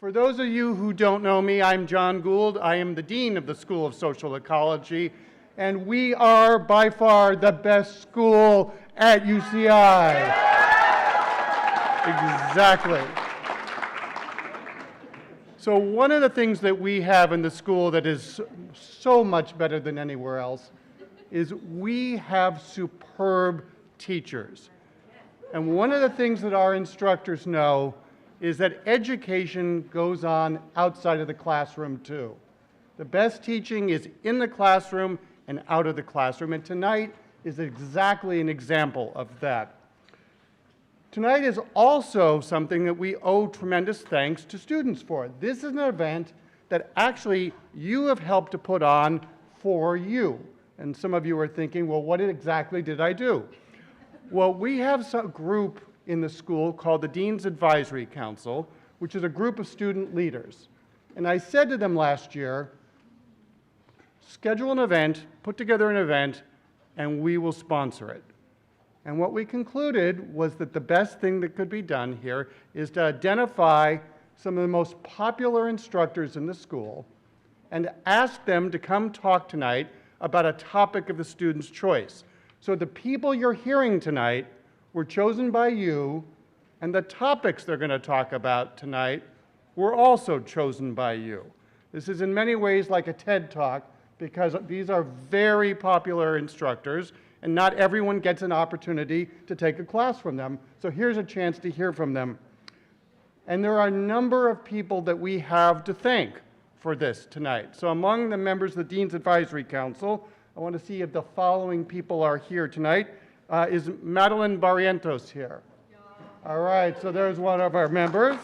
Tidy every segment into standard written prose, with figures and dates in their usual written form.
For those of you who don't know me, I'm Jon Gould. I am the Dean of the School of Social Ecology, and we are by far the best school at UCI. Exactly. So one of the things that we have in the school that is so much better than anywhere else is we have superb teachers. And one of the things that our instructors know is that education goes on outside of the classroom too. The best teaching is in the classroom and out of the classroom, and tonight is exactly an example of that. Tonight is also something that we owe tremendous thanks to students for. This is an event that actually you have helped to put on for you. And some of you are thinking, well, what exactly did I do? Well, we have a group in the school called the Dean's Advisory Council, which is a group of student leaders. And I said to them last year, schedule an event, put together an event, and we will sponsor it. And what we concluded was that the best thing that could be done here is to identify some of the most popular instructors in the school and ask them to come talk tonight about a topic of the student's choice. So the people you're hearing tonight were chosen by you, and the topics they're going to talk about tonight were also chosen by you. This is in many ways like a TED Talk because these are very popular instructors, and not everyone gets an opportunity to take a class from them. So here's a chance to hear from them. And there are a number of people that we have to thank for this tonight. So among the members of the Dean's Advisory Council, I want to see if the following people are here tonight. Is Madeline Barrientos here? Yeah. All right, so there's one of our members.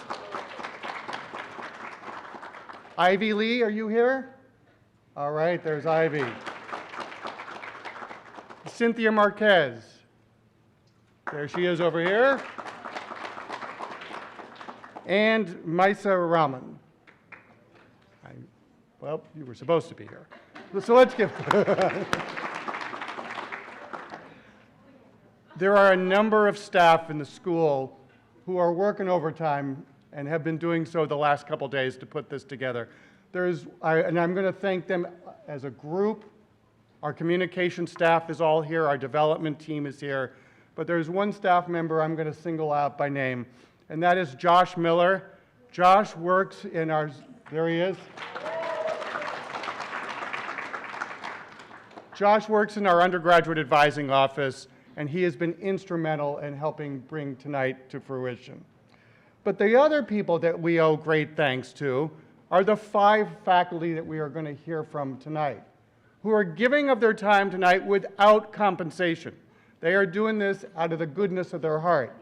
Ivy Lee, are you here? All right, there's Ivy. Cynthia Marquez. There she is over here. And Maisa Raman. Well, you were supposed to be here. So let's give. There are a number of staff in the school who are working overtime and have been doing so the last couple days to put this together. And I'm going to thank them as a group. Our communication staff is all here, our development team is here, but there's one staff member I'm going to single out by name, and that is Josh Miller. Josh works in our, there he is. Josh works in our undergraduate advising office, and he has been instrumental in helping bring tonight to fruition. But the other people that we owe great thanks to are the 5 faculty that we are going to hear from tonight, who are giving of their time tonight without compensation. They are doing this out of the goodness of their heart.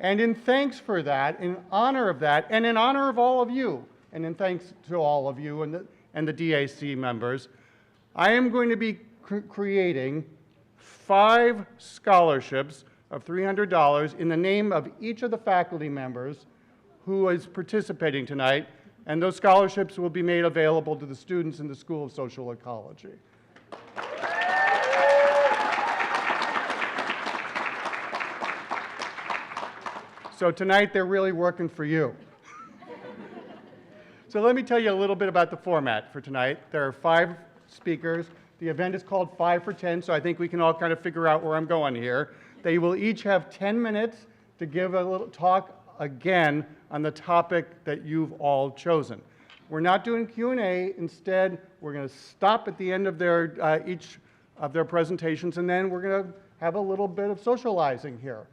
And in thanks for that, in honor of that, and in honor of all of you, and in thanks to all of you and the DAC members, I am going to be creating 5 scholarships of $300 in the name of each of the faculty members who is participating tonight, and those scholarships will be made available to the students in the School of Social Ecology. So tonight they're really working for you. So let me tell you a little bit about the format for tonight. There are 5 speakers. The event is called 5 for 10, so I think we can all kind of figure out where I'm going here. They will each have 10 minutes to give a little talk again on the topic that you've all chosen. We're not doing Q&A. Instead, we're going to stop at the end of each of their presentations, and then we're going to have a little bit of socializing here.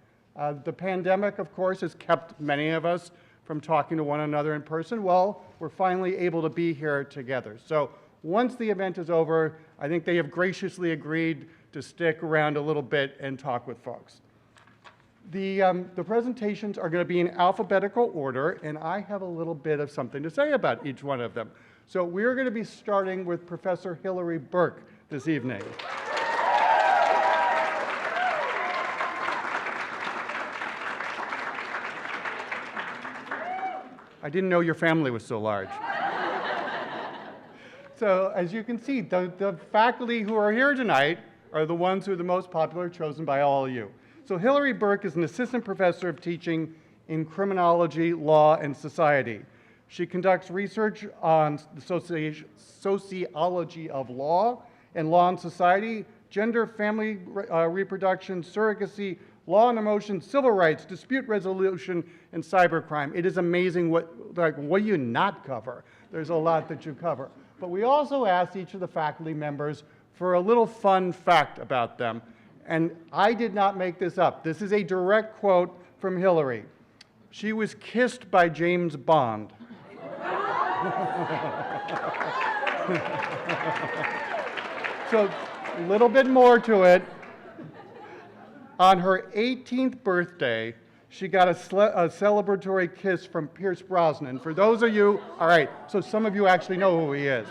The pandemic, of course, has kept many of us from talking to one another in person. Well, we're finally able to be here together. So once the event is over, I think they have graciously agreed to stick around a little bit and talk with folks. The presentations are going to be in alphabetical order, and I have a little bit of something to say about each one of them. So we're going to be starting with Professor Hilary Burke this evening. I didn't know your family was so large. So as you can see, the faculty who are here tonight are the ones who are the most popular, chosen by all of you. So Hilary Burke is an assistant professor of teaching in criminology, law, and society. She conducts research on the sociology of law and law and society, gender, family reproduction, surrogacy, law and emotion, civil rights, dispute resolution, and cybercrime. It is amazing what do you not cover? There's a lot that you cover. But we also asked each of the faculty members for a little fun fact about them. And I did not make this up. This is a direct quote from Hillary. She was kissed by James Bond. So a little bit more to it. On her 18th birthday, she got a celebratory kiss from Pierce Brosnan. For those of you, all right, so some of you actually know who he is.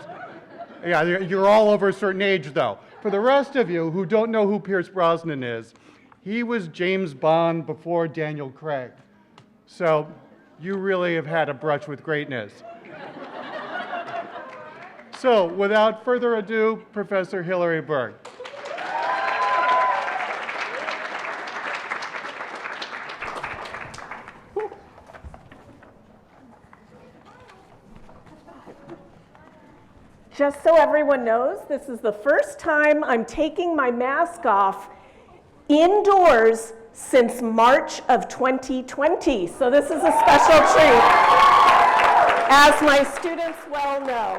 Yeah, you're all over a certain age, though. For the rest of you who don't know who Pierce Brosnan is, he was James Bond before Daniel Craig. So you really have had a brush with greatness. So without further ado, Professor Hillary Berg. Just so everyone knows, this is the first time I'm taking my mask off indoors since March of 2020. So this is a special treat, as my students well know.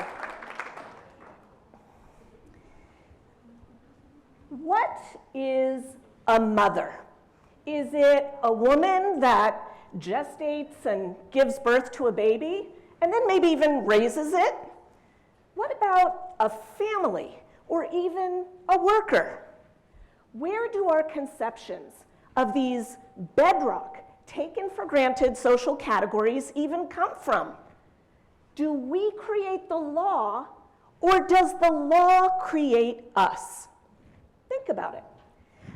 What is a mother? Is it a woman that gestates and gives birth to a baby, and then maybe even raises it? What about a family, or even a worker? Where do our conceptions of these bedrock, taken for granted social categories even come from? Do we create the law, or does the law create us? Think about it.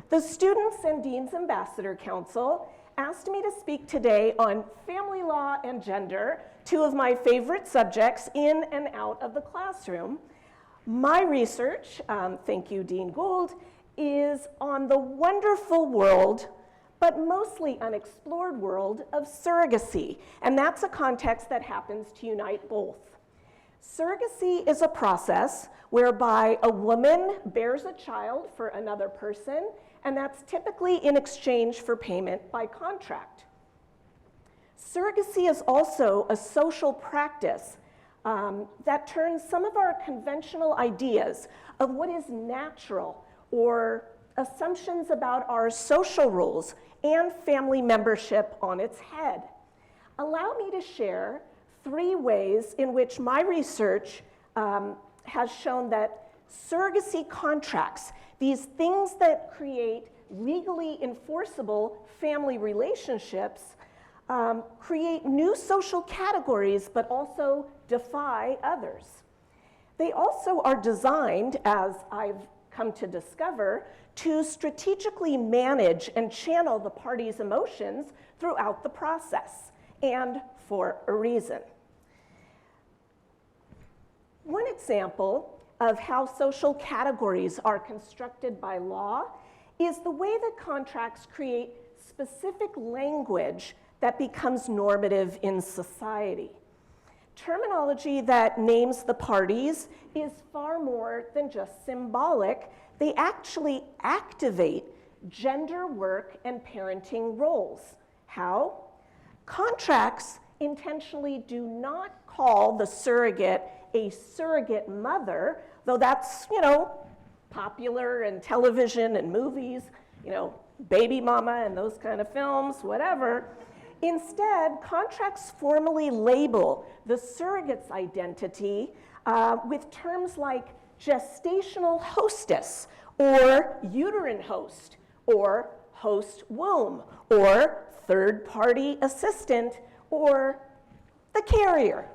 The Students and Dean's Ambassador Council asked me to speak today on family law and gender, two of my favorite subjects in and out of the classroom. My research, thank you, Dean Gould, is on the wonderful world, but mostly unexplored world of surrogacy. And that's a context that happens to unite both. Surrogacy is a process whereby a woman bears a child for another person, and that's typically in exchange for payment by contract. Surrogacy is also a social practice that turns some of our conventional ideas of what is natural or assumptions about our social rules and family membership on its head. Allow me to share 3 ways in which my research has shown that surrogacy contracts, these things that create legally enforceable family relationships, create new social categories, but also defy others. They also are designed, as I've come to discover, to strategically manage and channel the parties' emotions throughout the process, and for a reason. One example of how social categories are constructed by law is the way that contracts create specific language that becomes normative in society. Terminology that names the parties is far more than just symbolic. They actually activate gender work and parenting roles. How? Contracts intentionally do not call the surrogate a surrogate mother, though that's, popular in television and movies, baby mama and those kind of films, whatever. Instead, contracts formally label the surrogate's identity with terms like gestational hostess, or uterine host, or host womb, or third-party assistant, or the carrier.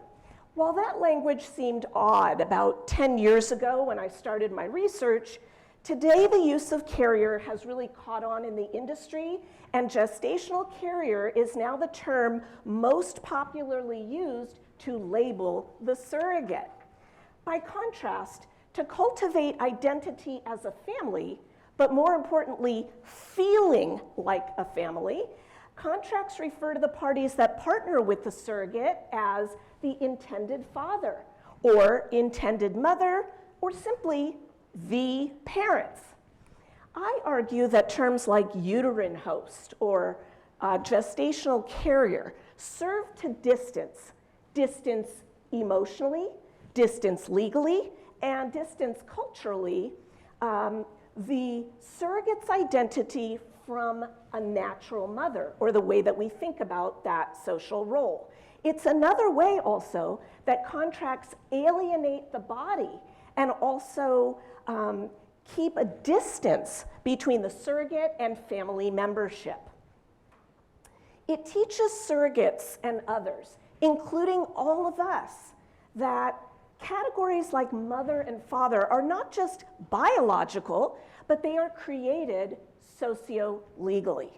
While that language seemed odd about 10 years ago when I started my research, today the use of carrier has really caught on in the industry, and gestational carrier is now the term most popularly used to label the surrogate. By contrast, to cultivate identity as a family, but more importantly, feeling like a family, Contracts refer to the parties that partner with the surrogate as the intended father, or intended mother, or simply the parents. I argue that terms like uterine host or gestational carrier serve to distance emotionally, distance legally, and distance culturally the surrogate's identity from a natural mother, or the way that we think about that social role. It's another way also that contracts alienate the body and also keep a distance between the surrogate and family membership. It teaches surrogates and others, including all of us, that categories like mother and father are not just biological, but they are created socio-legally.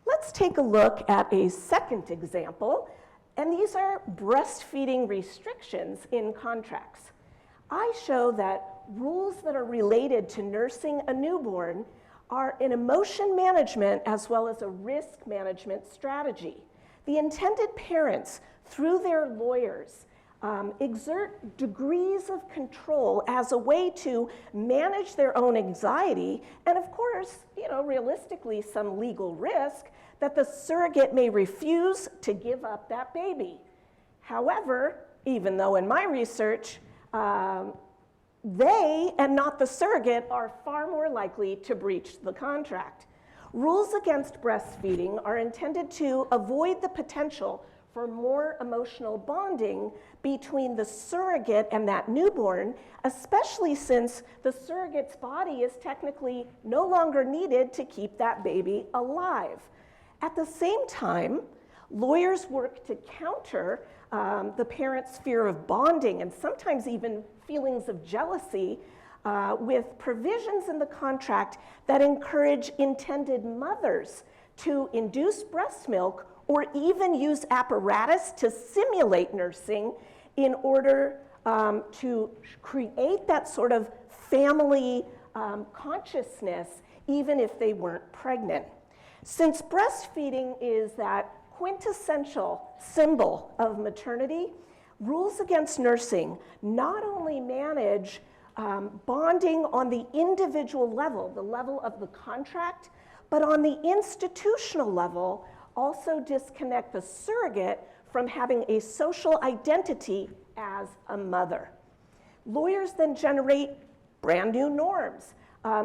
Let's take a look at a second example, and these are breastfeeding restrictions in contracts. I show that rules that are related to nursing a newborn are an emotion management as well as a risk management strategy. The intended parents, through their lawyers, exert degrees of control as a way to manage their own anxiety, and of course, realistically, some legal risk that the surrogate may refuse to give up that baby. However, even though in my research, they and not the surrogate are far more likely to breach the contract. Rules against breastfeeding are intended to avoid the potential for more emotional bonding between the surrogate and that newborn, especially since the surrogate's body is technically no longer needed to keep that baby alive. At the same time, lawyers work to counter the parent's fear of bonding and sometimes even feelings of jealousy with provisions in the contract that encourage intended mothers to induce breast milk or even use apparatus to simulate nursing in order to create that sort of family consciousness, even if they weren't pregnant. Since breastfeeding is that quintessential symbol of maternity, rules against nursing not only manage bonding on the individual level, the level of the contract, but on the institutional level, also disconnect the surrogate from having a social identity as a mother. Lawyers then generate brand new norms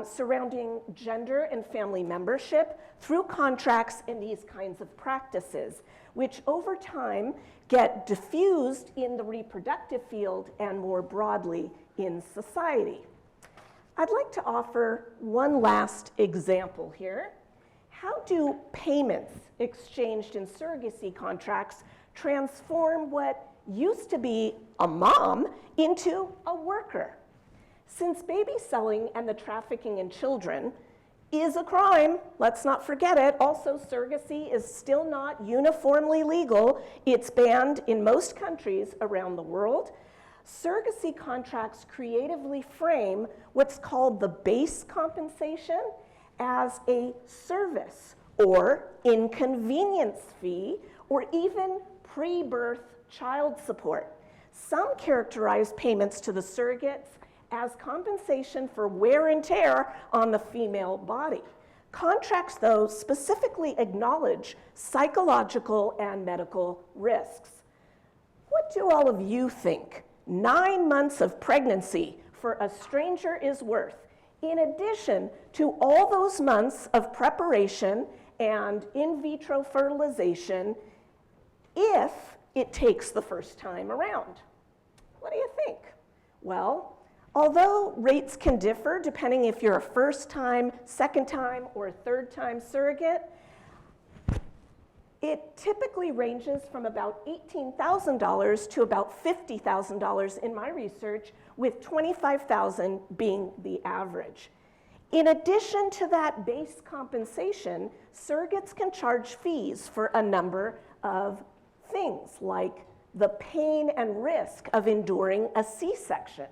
surrounding gender and family membership through contracts and these kinds of practices, which over time get diffused in the reproductive field and more broadly in society. I'd like to offer one last example here. How do payments exchanged in surrogacy contracts transform what used to be a mom into a worker? Since baby selling and the trafficking in children is a crime, let's not forget it. Also, surrogacy is still not uniformly legal. It's banned in most countries around the world. Surrogacy contracts creatively frame what's called the base compensation as a service or inconvenience fee or even pre-birth child support. Some characterize payments to the surrogates as compensation for wear and tear on the female body. Contracts, though, specifically acknowledge psychological and medical risks. What do all of you think 9 months of pregnancy for a stranger is worth, in addition to all those months of preparation and in vitro fertilization, if it takes the first time around? What do you think? Well, although rates can differ depending if you're a first-time, second-time, or third-time surrogate, it typically ranges from about $18,000 to about $50,000 in my research, with $25,000 being the average. In addition to that base compensation, surrogates can charge fees for a number of things, like the pain and risk of enduring a C-section.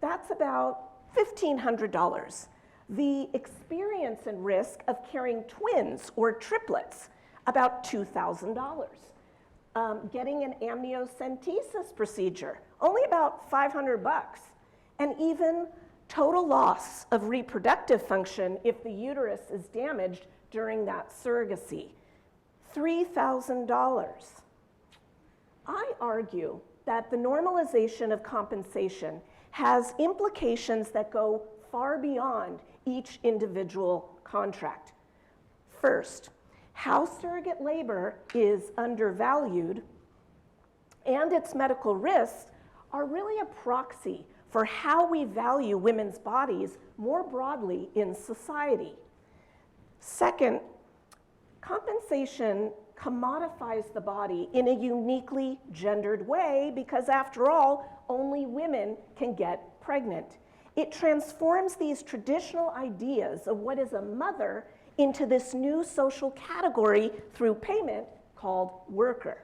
That's about $1,500. The experience and risk of carrying twins or triplets, about $2,000. Getting an amniocentesis procedure, only about 500 bucks. And even total loss of reproductive function if the uterus is damaged during that surrogacy, $3,000. I argue that the normalization of compensation has implications that go far beyond each individual contract. First, how surrogate labor is undervalued and its medical risks are really a proxy for how we value women's bodies more broadly in society. Second, compensation commodifies the body in a uniquely gendered way because, after all, only women can get pregnant. It transforms these traditional ideas of what is a mother into this new social category through payment called worker.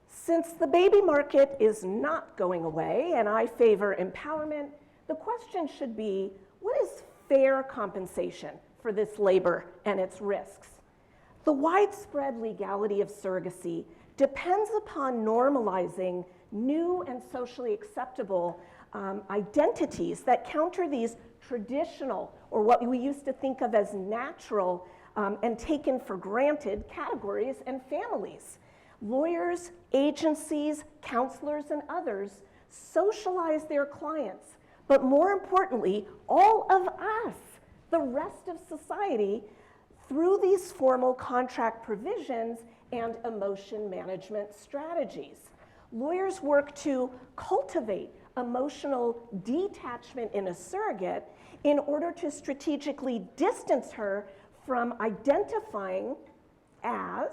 Since the baby market is not going away, and I favor empowerment, the question should be, what is fair compensation for this labor and its risks? The widespread legality of surrogacy depends upon normalizing new and socially acceptable identities that counter these traditional, or what we used to think of as natural and taken for granted categories and families. Lawyers, agencies, counselors, and others socialize their clients, but more importantly, all of us, the rest of society, through these formal contract provisions and emotion management strategies. Lawyers work to cultivate emotional detachment in a surrogate in order to strategically distance her from identifying as,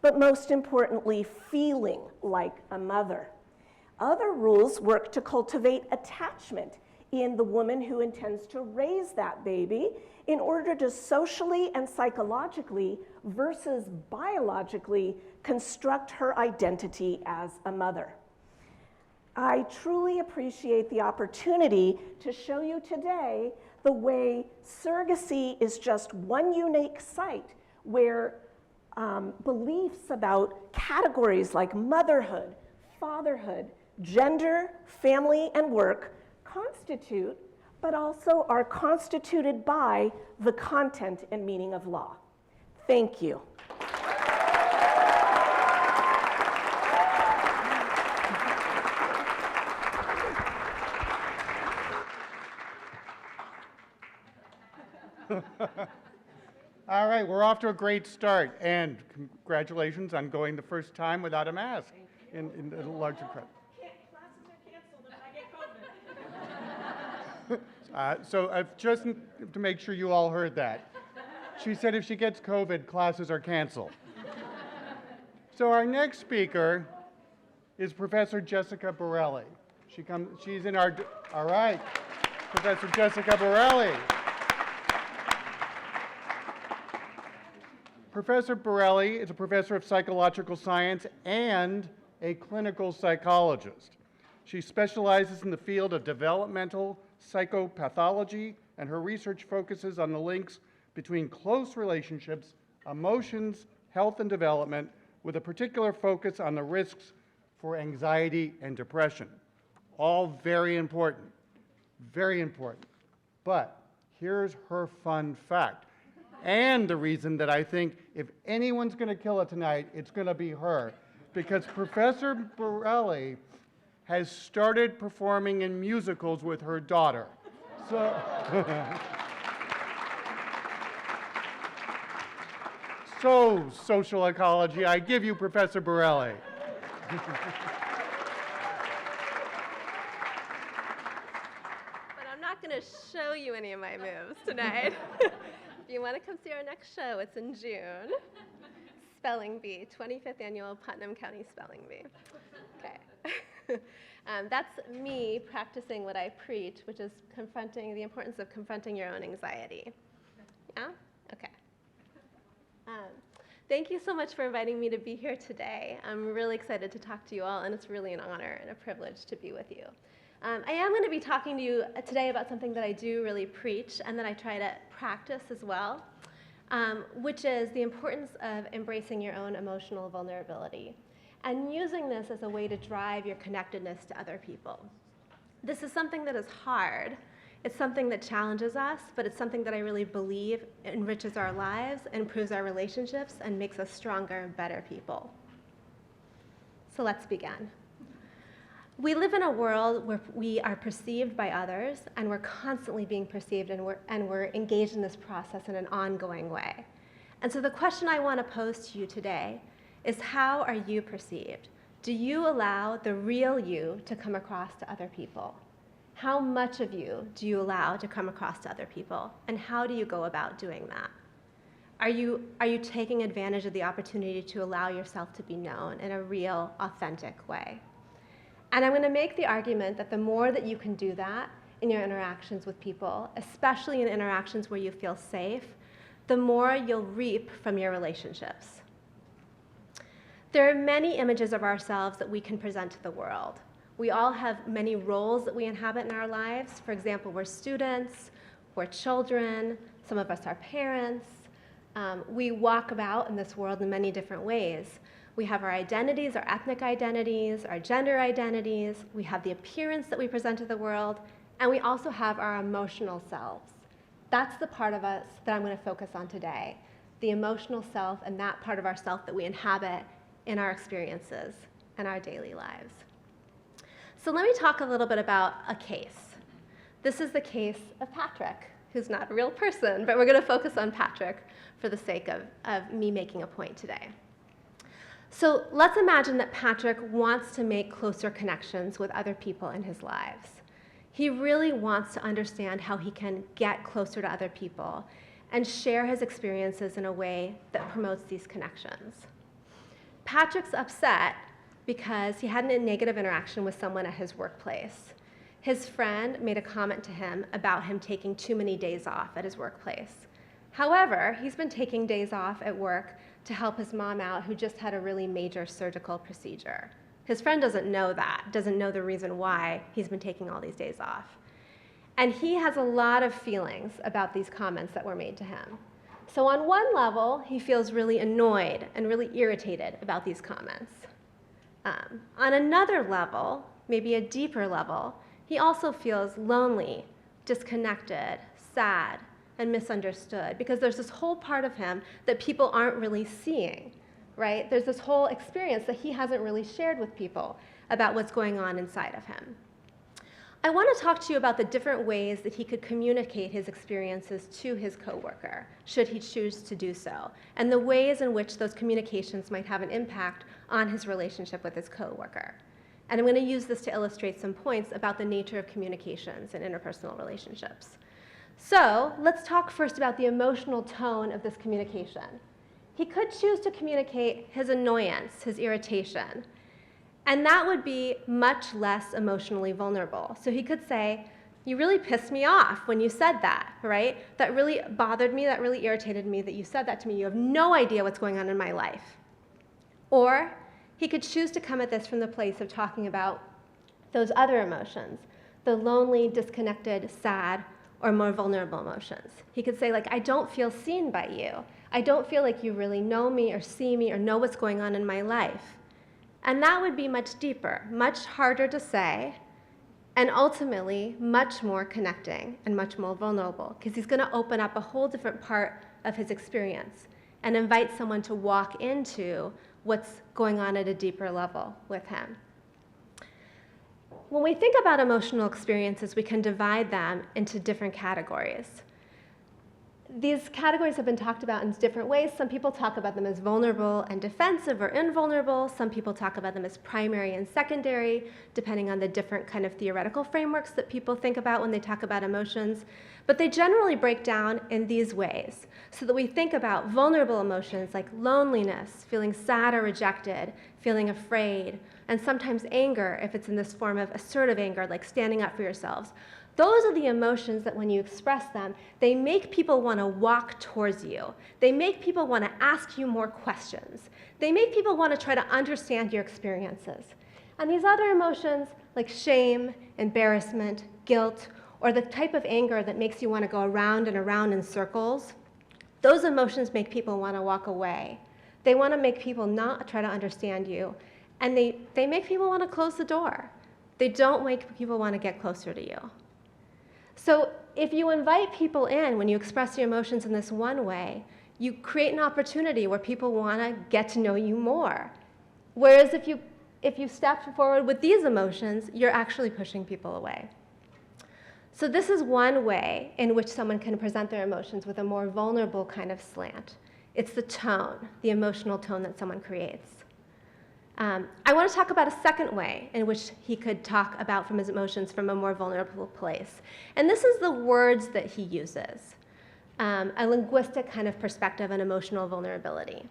but most importantly, feeling like a mother. Other rules work to cultivate attachment in the woman who intends to raise that baby in order to socially and psychologically versus biologically construct her identity as a mother. I truly appreciate the opportunity to show you today the way surrogacy is just one unique site where beliefs about categories like motherhood, fatherhood, gender, family, and work constitute, but also are constituted by the content and meaning of law. Thank you. All right, we're off to a great start, and congratulations on going the first time without a mask in a larger crowd. Classes are canceled if I get COVID. So just to make sure you all heard that, she said if she gets COVID, classes are canceled. So our next speaker is Professor Jessica Borelli. She's in our, all right, Professor Jessica Borelli. Professor Borelli is a professor of psychological science and a clinical psychologist. She specializes in the field of developmental psychopathology, and her research focuses on the links between close relationships, emotions, health, and development, with a particular focus on the risks for anxiety and depression. All very important, very important. But here's her fun fact. And the reason that I think if anyone's going to kill it tonight, it's going to be her. Because Professor Borelli has started performing in musicals with her daughter. So, so social ecology, I give you Professor Borelli. But I'm not going to show you any of my moves tonight. If you want to come see our next show, it's in June. Spelling Bee, 25th Annual Putnam County Spelling Bee. Okay. That's me practicing what I preach, which is confronting the importance of confronting your own anxiety. Yeah? Okay. Thank you so much for inviting me to be here today. I'm really excited to talk to you all, and it's really an honor and a privilege to be with you. I am going to be talking to you today about something that I do really preach and that I try to practice as well. which is the importance of embracing your own emotional vulnerability and using this as a way to drive your connectedness to other people. This is something that is hard. It's something that challenges us, but it's something that I really believe enriches our lives, improves our relationships, and makes us stronger and better people. So let's begin. We live in a world where we are perceived by others, and we're constantly being perceived, and we're engaged in this process in an ongoing way. And so the question I want to pose to you today is, how are you perceived? Do you allow the real you to come across to other people? How much of you do you allow to come across to other people, and how do you go about doing that? Are you taking advantage of the opportunity to allow yourself to be known in a real, authentic way? And I'm going to make the argument that the more that you can do that in your interactions with people, especially in interactions where you feel safe, the more you'll reap from your relationships. There are many images of ourselves that we can present to the world. We all have many roles that we inhabit in our lives. For example, we're students, we're children, some of us are parents. We walk about in this world in many different ways. We have our identities, our ethnic identities, our gender identities. We have the appearance that we present to the world, and we also have our emotional selves. That's the part of us that I'm going to focus on today, the emotional self and that part of ourself that we inhabit in our experiences and our daily lives. So let me talk a little bit about a case. This is the case of Patrick, who's not a real person, but we're going to focus on Patrick for the sake of me making a point today. So let's imagine that Patrick wants to make closer connections with other people in his lives. He really wants to understand how he can get closer to other people and share his experiences in a way that promotes these connections. Patrick's upset because he had a negative interaction with someone at his workplace. His friend made a comment to him about him taking too many days off at his workplace. However, he's been taking days off at work to help his mom out, who just had a really major surgical procedure. His friend doesn't know that, doesn't know the reason why he's been taking all these days off. And he has a lot of feelings about these comments that were made to him. So on one level, he feels really annoyed and really irritated about these comments. On another level, maybe a deeper level, he also feels lonely, disconnected, sad, and misunderstood, because there's this whole part of him that people aren't really seeing, right? There's this whole experience that he hasn't really shared with people about what's going on inside of him. I want to talk to you about the different ways that he could communicate his experiences to his coworker, should he choose to do so, and the ways in which those communications might have an impact on his relationship with his coworker. And I'm going to use this to illustrate some points about the nature of communications and interpersonal relationships. So let's talk first about the emotional tone of this communication. He could choose to communicate his annoyance, his irritation, and that would be much less emotionally vulnerable. So he could say, "You really pissed me off when you said that, right? That really bothered me, that really irritated me that you said that to me. You have no idea what's going on in my life." Or he could choose to come at this from the place of talking about those other emotions, the lonely, disconnected, sad, or more vulnerable emotions. He could say, like, "I don't feel seen by you. I don't feel like you really know me or see me or know what's going on in my life." And that would be much deeper, much harder to say, and ultimately much more connecting and much more vulnerable, because he's going to open up a whole different part of his experience and invite someone to walk into what's going on at a deeper level with him. When we think about emotional experiences, we can divide them into different categories. These categories have been talked about in different ways. Some people talk about them as vulnerable and defensive or invulnerable. Some people talk about them as primary and secondary, depending on the different kind of theoretical frameworks that people think about when they talk about emotions. But they generally break down in these ways, so that we think about vulnerable emotions like loneliness, feeling sad or rejected, feeling afraid, and sometimes anger if it's in this form of assertive anger, like standing up for yourselves. Those are the emotions that when you express them, they make people want to walk towards you. They make people want to ask you more questions. They make people want to try to understand your experiences. And these other emotions, like shame, embarrassment, guilt, or the type of anger that makes you want to go around and around in circles, those emotions make people want to walk away. They want to make people not try to understand you, and they make people want to close the door. They don't make people want to get closer to you. So if you invite people in when you express your emotions in this one way, you create an opportunity where people want to get to know you more. Whereas if you step forward with these emotions, you're actually pushing people away. So this is one way in which someone can present their emotions with a more vulnerable kind of slant. It's the tone, the emotional tone that someone creates. I want to talk about a second way in which he could talk about from his emotions from a more vulnerable place. And this is the words that he uses, a linguistic kind of perspective on emotional vulnerability.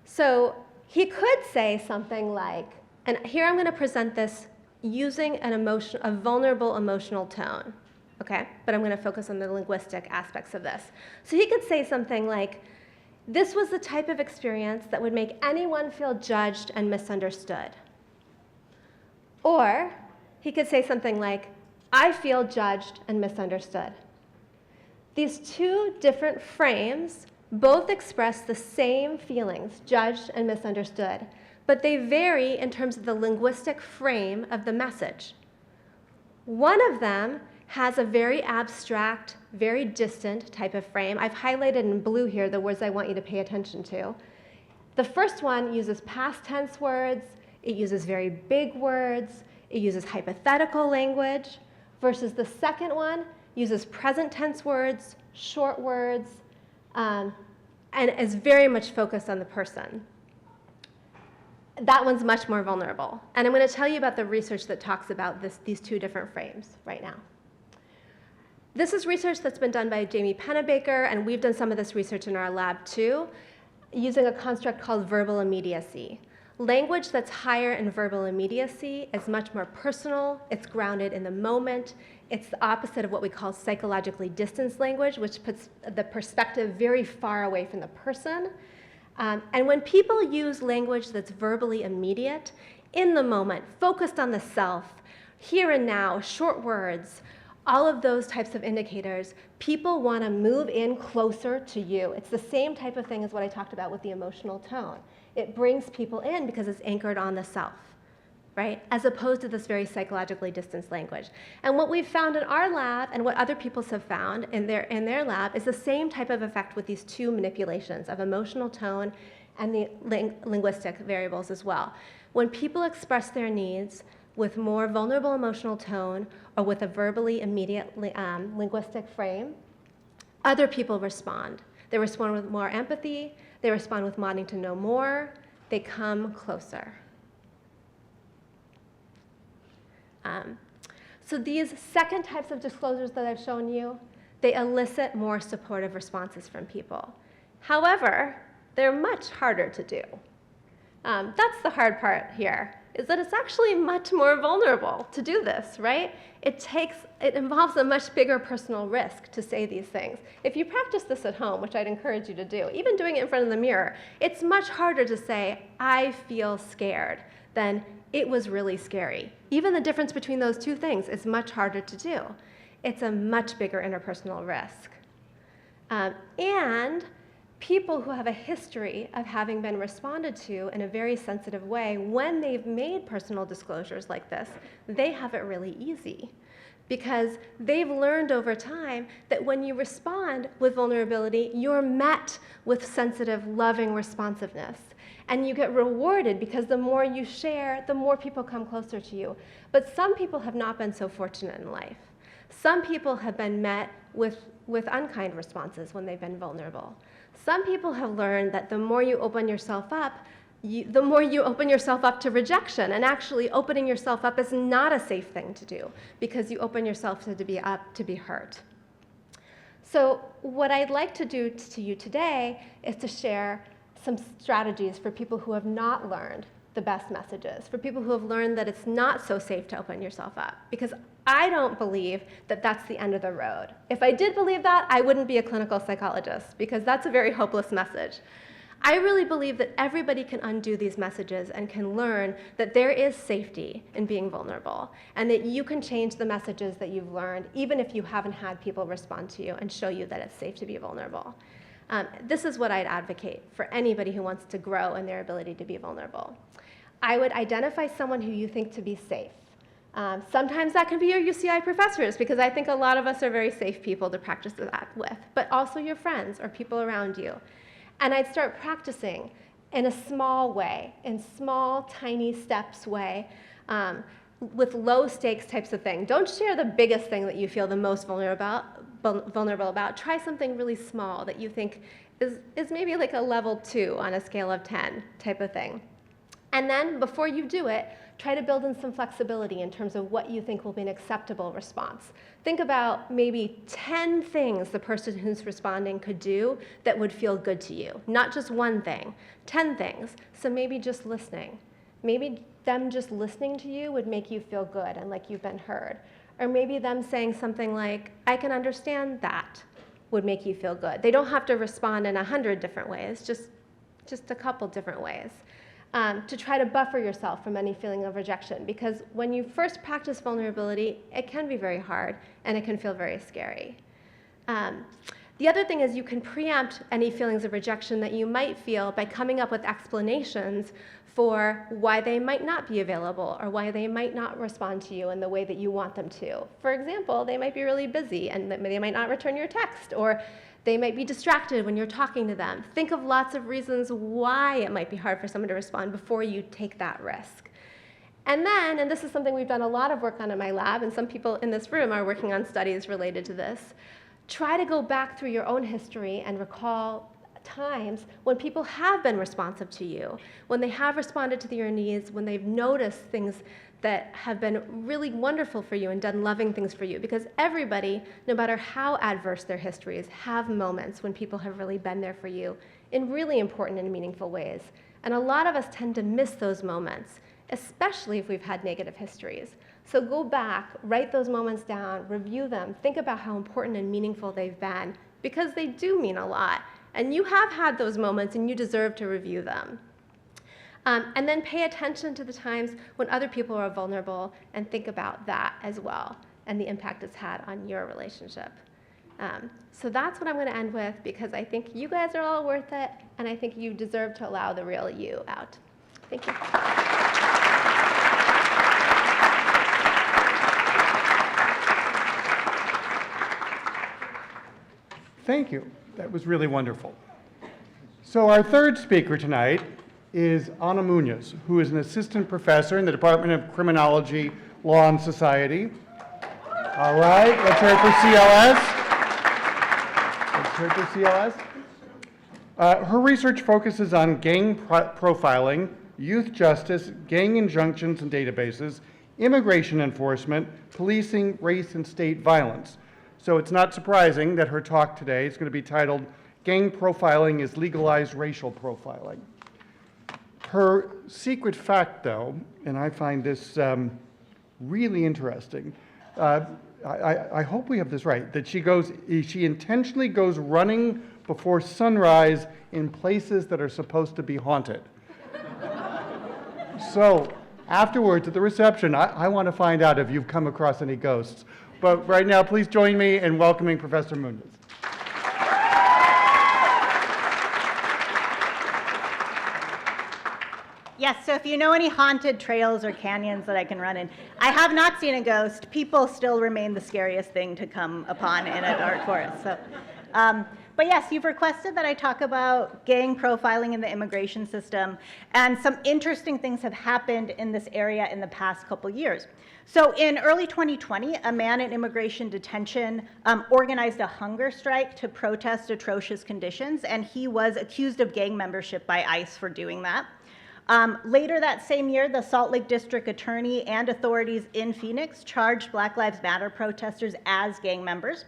So he could say something like, and here I'm going to present this using a vulnerable emotional tone, okay? But I'm going to focus on the linguistic aspects of this. So he could say something like, this was the type of experience that would make anyone feel judged and misunderstood. Or he could say something like, I feel judged and misunderstood. These two different frames both express the same feelings, judged and misunderstood, but they vary in terms of the linguistic frame of the message. One of them has a very abstract, very distant type of frame. I've highlighted in blue here the words I want you to pay attention to. The first one uses past tense words, it uses very big words, it uses hypothetical language, versus the second one uses present tense words, short words, and is very much focused on the person. That one's much more vulnerable. And I'm going to tell you about the research that talks about these two different frames right now. This is research that's been done by Jamie Pennebaker, and we've done some of this research in our lab too, using a construct called verbal immediacy. Language that's higher in verbal immediacy is much more personal, it's grounded in the moment, it's the opposite of what we call psychologically distanced language, which puts the perspective very far away from the person. And when people use language that's verbally immediate, in the moment, focused on the self, here and now, short words, all of those types of indicators, people want to move in closer to you. It's the same type of thing as what I talked about with the emotional tone. It brings people in because it's anchored on the self, right? As opposed to this very psychologically distanced language. And what we've found in our lab and what other people have found in their lab is the same type of effect with these two manipulations of emotional tone and the linguistic variables as well. When people express their needs with more vulnerable emotional tone or with a verbally immediate linguistic frame, other people respond. They respond with more empathy, they respond with wanting to know more, they come closer. So these second types of disclosures that I've shown you, they elicit more supportive responses from people. However, they're much harder to do. That's the hard part here, is that it's actually much more vulnerable to do this, right? It involves a much bigger personal risk to say these things. If you practice this at home, which I'd encourage you to do, even doing it in front of the mirror, it's much harder to say, I feel scared, than it was really scary. Even the difference between those two things is much harder to do. It's a much bigger interpersonal risk. And people who have a history of having been responded to in a very sensitive way, when they've made personal disclosures like this, they have it really easy. Because they've learned over time that when you respond with vulnerability, you're met with sensitive, loving responsiveness. And you get rewarded because the more you share, the more people come closer to you. But some people have not been so fortunate in life. Some people have been met with unkind responses when they've been vulnerable. Some people have learned that the more you open yourself up, the more you open yourself up to rejection. And actually, opening yourself up is not a safe thing to do because you open yourself to be hurt. So what I'd like to do to you today is to share some strategies for people who have not learned the best messages, for people who have learned that it's not so safe to open yourself up. Because I don't believe that that's the end of the road. If I did believe that, I wouldn't be a clinical psychologist, because that's a very hopeless message. I really believe that everybody can undo these messages and can learn that there is safety in being vulnerable, and that you can change the messages that you've learned, even if you haven't had people respond to you and show you that it's safe to be vulnerable. This is what I'd advocate for anybody who wants to grow in their ability to be vulnerable. I would identify someone who you think to be safe. Sometimes that can be your UCI professors, because I think a lot of us are very safe people to practice that with, but also your friends or people around you. And I'd start practicing in a small way, in small, tiny steps way, with low stakes types of thing. Don't share the biggest thing that you feel the most vulnerable about. Try something really small that you think is maybe like a level 2 on a scale of 10 type of thing. And then before you do it, try to build in some flexibility in terms of what you think will be an acceptable response. Think about maybe 10 things the person who's responding could do that would feel good to you. Not just one thing, 10 things. So maybe just listening. Maybe them just listening to you would make you feel good and like you've been heard. Or maybe them saying something like, I can understand that, would make you feel good. They don't have to respond in 100 different ways, just a couple different ways. To try to buffer yourself from any feeling of rejection, because when you first practice vulnerability, it can be very hard and it can feel very scary. The other thing is you can preempt any feelings of rejection that you might feel by coming up with explanations for why they might not be available or why they might not respond to you in the way that you want them to. For example, they might be really busy and they might not return your text, or they might be distracted when you're talking to them. Think of lots of reasons why it might be hard for someone to respond before you take that risk. And then, and this is something we've done a lot of work on in my lab, and some people in this room are working on studies related to this, try to go back through your own history and recall times when people have been responsive to you, when they have responded to your needs, when they've noticed things that have been really wonderful for you and done loving things for you. Because everybody, no matter how adverse their histories, have moments when people have really been there for you in really important and meaningful ways. And a lot of us tend to miss those moments, especially if we've had negative histories. So go back, write those moments down, review them, think about how important and meaningful they've been, because they do mean a lot. And you have had those moments and you deserve to review them. And then pay attention to the times when other people are vulnerable and think about that as well and the impact it's had on your relationship. So that's what I'm going to end with, because I think you guys are all worth it, and I think you deserve to allow the real you out. Thank you. Thank you. That was really wonderful. So our third speaker tonight is Ana Muniz, who is an assistant professor in the Department of Criminology, Law and Society. All right, let's hear it for CLS. Let's hear it for CLS. Her research focuses on gang profiling, youth justice, gang injunctions and databases, immigration enforcement, policing, race and state violence. So it's not surprising that her talk today is going to be titled, Gang Profiling is Legalized Racial Profiling. Her secret fact, though, and I find this really interesting, I hope we have this right, that she intentionally goes running before sunrise in places that are supposed to be haunted. So afterwards at the reception, I want to find out if you've come across any ghosts. But right now, please join me in welcoming Professor Muniz. Yes, so if you know any haunted trails or canyons that I can run in, I have not seen a ghost. People still remain the scariest thing to come upon in a dark forest. So, but yes, you've requested that I talk about gang profiling in the immigration system, and some interesting things have happened in this area in the past couple years. So in early 2020, a man in immigration detention organized a hunger strike to protest atrocious conditions, and he was accused of gang membership by ICE for doing that. Later that same year, the Salt Lake District Attorney and authorities in Phoenix charged Black Lives Matter protesters as gang members,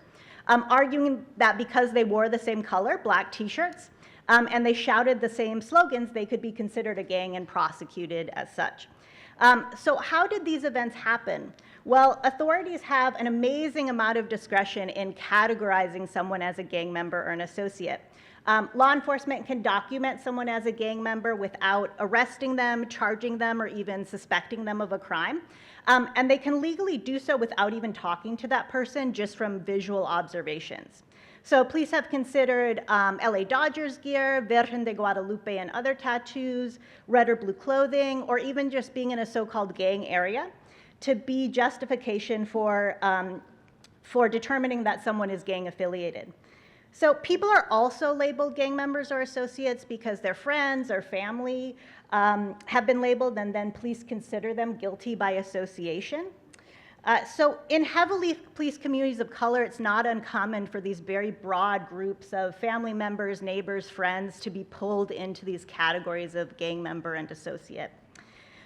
arguing that because they wore the same color, black t-shirts, and they shouted the same slogans, they could be considered a gang and prosecuted as such. So how did these events happen? Well, authorities have an amazing amount of discretion in categorizing someone as a gang member or an associate. Law enforcement can document someone as a gang member without arresting them, charging them, or even suspecting them of a crime. And they can legally do so without even talking to that person, just from visual observations. So police have considered LA Dodgers gear, Virgen de Guadalupe and other tattoos, red or blue clothing, or even just being in a so-called gang area to be justification for determining that someone is gang affiliated. So people are also labeled gang members or associates because their friends or family have been labeled, and then police consider them guilty by association. So in heavily policed communities of color, it's not uncommon for these very broad groups of family members, neighbors, friends to be pulled into these categories of gang member and associate.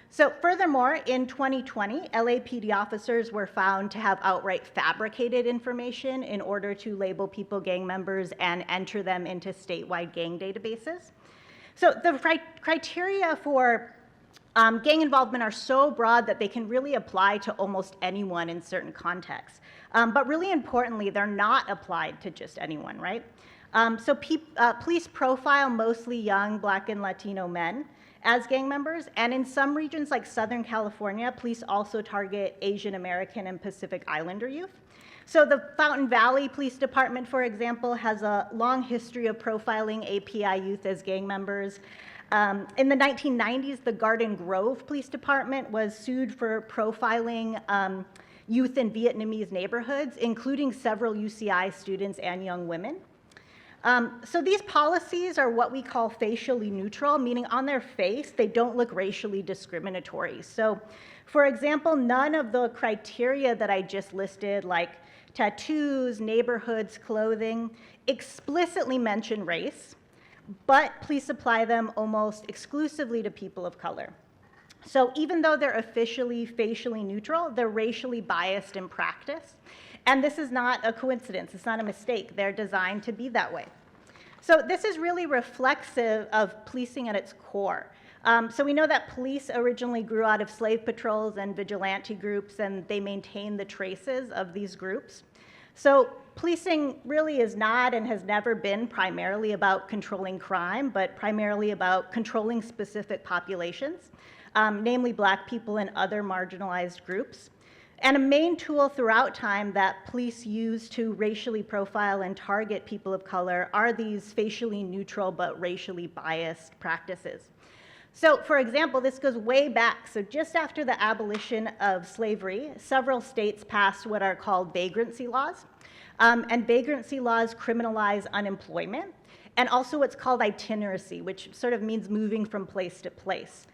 So furthermore, in 2020, LAPD officers were found to have outright fabricated information in order to label people gang members and enter them into statewide gang databases. So the criteria for gang involvement are so broad that they can really apply to almost anyone in certain contexts. But really importantly, they're not applied to just anyone, right? So police profile mostly young Black and Latino men as gang members, and in some regions like Southern California, police also target Asian American and Pacific Islander youth. So the Fountain Valley Police Department, for example, has a long history of profiling API youth as gang members. In the 1990s, the Garden Grove Police Department was sued for profiling youth in Vietnamese neighborhoods, including several UCI students and young women. So these policies are what we call facially neutral, meaning on their face, they don't look racially discriminatory. So for example, none of the criteria that I just listed, like tattoos, neighborhoods, clothing, explicitly mention race, but police apply them almost exclusively to people of color. So even though they're officially facially neutral, they're racially biased in practice. And this is not a coincidence, it's not a mistake. They're designed to be that way. So this is really reflexive of policing at its core. So we know that police originally grew out of slave patrols and vigilante groups, and they maintain the traces of these groups. So policing really is not and has never been primarily about controlling crime, but primarily about controlling specific populations, namely Black people and other marginalized groups. And a main tool throughout time that police use to racially profile and target people of color are these facially neutral but racially biased practices. So for example, this goes way back. So just after the abolition of slavery, several states passed what are called vagrancy laws. And vagrancy laws criminalize unemployment, and also what's called itineracy, which sort of means moving from place to place.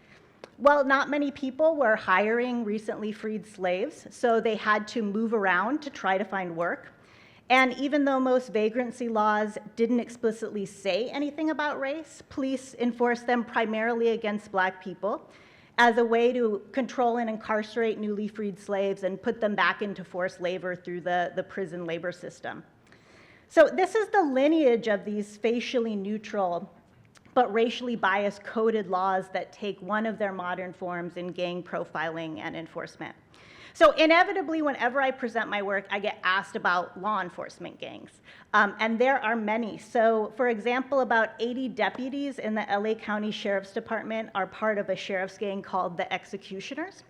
Well, not many people were hiring recently freed slaves, so they had to move around to try to find work. And even though most vagrancy laws didn't explicitly say anything about race, police enforced them primarily against Black people as a way to control and incarcerate newly freed slaves and put them back into forced labor through the prison labor system. So this is the lineage of these facially neutral but racially biased coded laws that take one of their modern forms in gang profiling and enforcement. So inevitably, whenever I present my work, I get asked about law enforcement gangs. And there are many. So for example, about 80 deputies in the LA County Sheriff's Department are part of a sheriff's gang called the Executioners.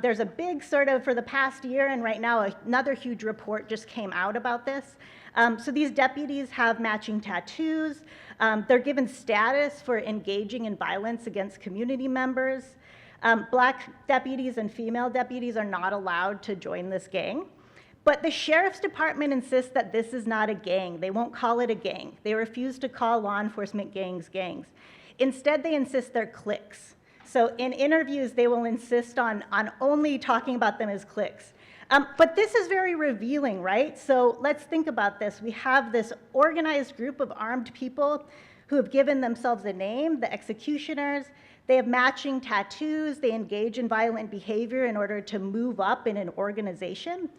There's a big sort of, for the past year, and right now another huge report just came out about this. So these deputies have matching tattoos. They're given status for engaging in violence against community members. Black deputies and female deputies are not allowed to join this gang. But the Sheriff's Department insists that this is not a gang. They won't call it a gang. They refuse to call law enforcement gangs gangs. Instead, they insist they're cliques. So in interviews, they will insist on only talking about them as cliques. But this is very revealing, right? So let's think about this. We have this organized group of armed people who have given themselves a name, the Executioners. They have matching tattoos. They engage in violent behavior in order to move up in an organization.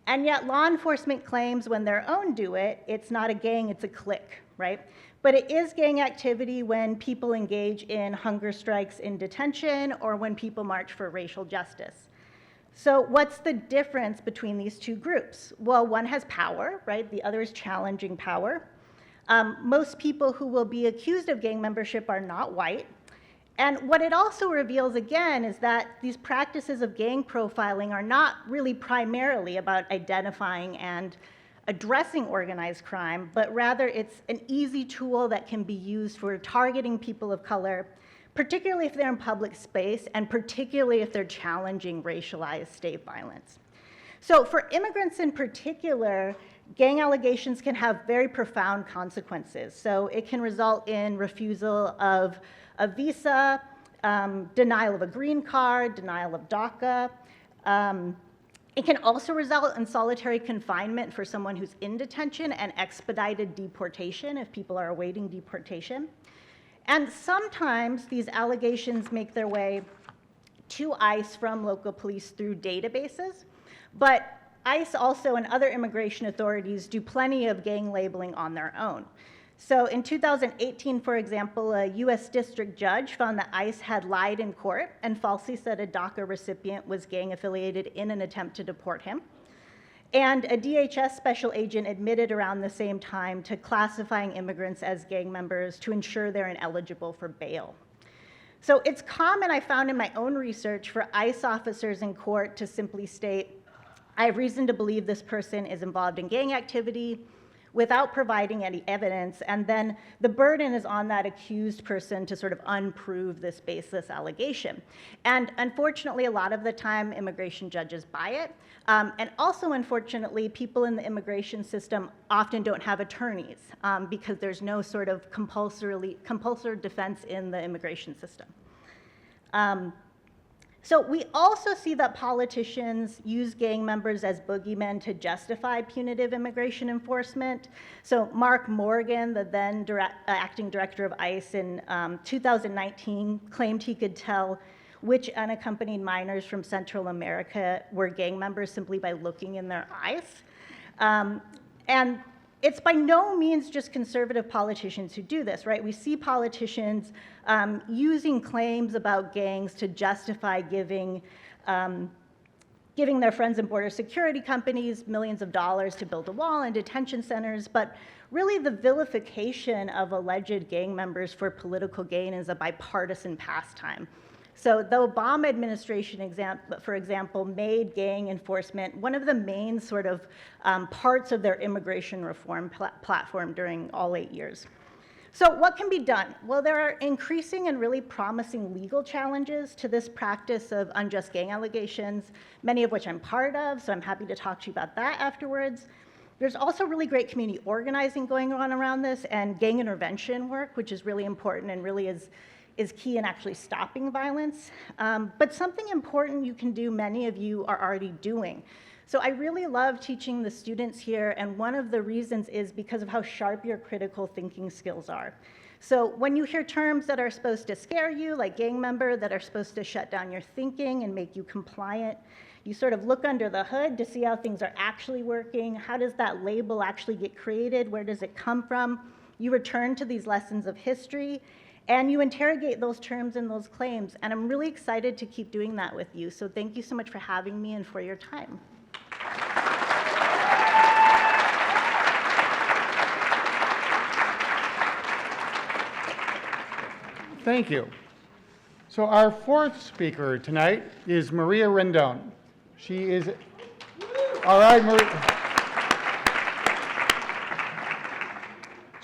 And yet law enforcement claims when their own do it, it's not a gang, it's a clique, right? But it is gang activity when people engage in hunger strikes in detention or when people march for racial justice. So what's the difference between these two groups? Well, one has power, right? The other is challenging power. Most people who will be accused of gang membership are not white. And what it also reveals, again, is that these practices of gang profiling are not really primarily about identifying and addressing organized crime, but rather it's an easy tool that can be used for targeting people of color, particularly if they're in public space and particularly if they're challenging racialized state violence. So for immigrants in particular, gang allegations can have very profound consequences. So it can result in refusal of a visa, denial of a green card, denial of DACA. It can also result in solitary confinement for someone who's in detention and expedited deportation if people are awaiting deportation. And sometimes these allegations make their way to ICE from local police through databases, but ICE also and other immigration authorities do plenty of gang labeling on their own. So in 2018, for example, a US district judge found that ICE had lied in court and falsely said a DACA recipient was gang affiliated in an attempt to deport him. And a DHS special agent admitted around the same time to classifying immigrants as gang members to ensure they're ineligible for bail. So it's common, I found in my own research, for ICE officers in court to simply state, I have reason to believe this person is involved in gang activity, without providing any evidence, and then the burden is on that accused person to sort of unprove this baseless allegation. And unfortunately, a lot of the time, immigration judges buy it, and also unfortunately, people in the immigration system often don't have attorneys because there's no sort of compulsory defense in the immigration system. So we also see that politicians use gang members as boogeymen to justify punitive immigration enforcement. So Mark Morgan, the then acting director of ICE in 2019, claimed he could tell which unaccompanied minors from Central America were gang members simply by looking in their eyes. And it's by no means just conservative politicians who do this, right? We see politicians using claims about gangs to justify giving their friends in border security companies millions of dollars to build a wall and detention centers, but really the vilification of alleged gang members for political gain is a bipartisan pastime. So the Obama administration, for example, made gang enforcement one of the main sort of parts of their immigration reform platform during all 8 years. So what can be done? Well, there are increasing and really promising legal challenges to this practice of unjust gang allegations, many of which I'm part of, so I'm happy to talk to you about that afterwards. There's also really great community organizing going on around this and gang intervention work, which is really important and really is key in actually stopping violence. But something important you can do, many of you are already doing. So I really love teaching the students here, and one of the reasons is because of how sharp your critical thinking skills are. So when you hear terms that are supposed to scare you, like gang member, that are supposed to shut down your thinking and make you compliant, you sort of look under the hood to see how things are actually working. How does that label actually get created? Where does it come from? You return to these lessons of history, and you interrogate those terms and those claims, and I'm really excited to keep doing that with you. So thank you so much for having me and for your time. Thank you. So our fourth speaker tonight is Maria Rendon. She is, all right, Maria.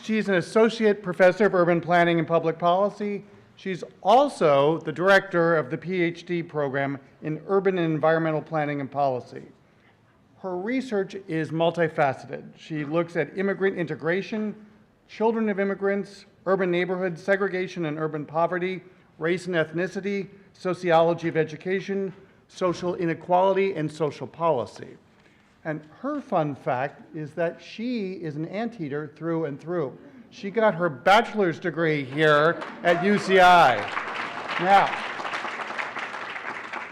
She's an associate professor of urban planning and public policy. She's also the director of the PhD program in urban and environmental planning and policy. Her research is multifaceted. She looks at immigrant integration, children of immigrants, urban neighborhoods, segregation and urban poverty, race and ethnicity, sociology of education, social inequality, and social policy. And her fun fact is that she is an anteater through and through. She got her bachelor's degree here at UCI. Now,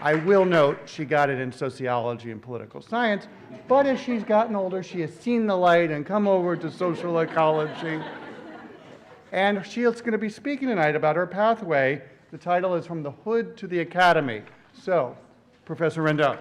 I will note she got it in sociology and political science, but as she's gotten older, she has seen the light and come over to social ecology. And she's going to be speaking tonight about her pathway. The title is From the Hood to the Academy. So, Professor Rendon.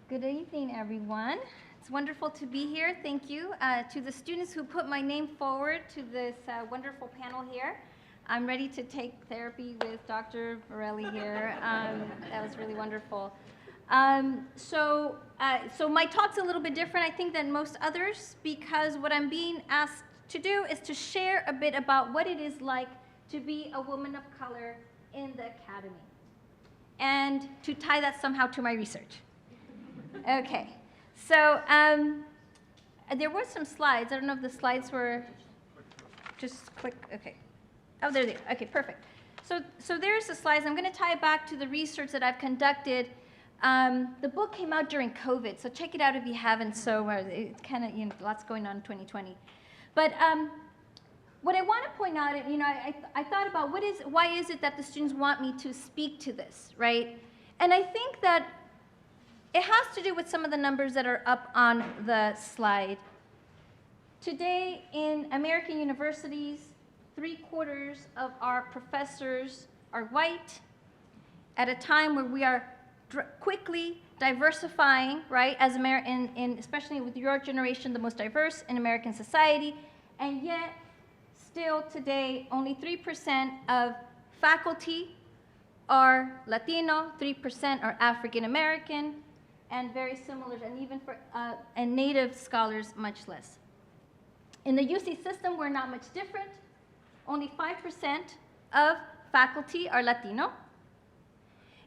Good evening, everyone. It's wonderful to be here. Thank you to the students who put my name forward to this wonderful panel here. I'm ready to take therapy with Dr. Borelli here. That was really wonderful. So my talk's a little bit different, I think, than most others, because what I'm being asked to do is to share a bit about what it is like to be a woman of color in the academy, and to tie that somehow to my research. Okay, so there were some slides. I don't know if the slides were, just click, okay. Oh, there they are. Okay, perfect. So there's the slides. I'm going to tie it back to the research that I've conducted. The book came out during COVID, so check it out if you haven't. So it's kind of, lots going on in 2020. But what I want to point out, I thought about why is it that the students want me to speak to this, right? And I think that it has to do with some of the numbers that are up on the slide. Today in American universities, 3/4 of our professors are white, at a time where we are quickly diversifying, right, as especially with your generation, the most diverse in American society, and yet still today only 3% of faculty are Latino, 3% are African American, and very similar, and even for and Native scholars, much less. In the UC system, we're not much different. Only 5% of faculty are Latino.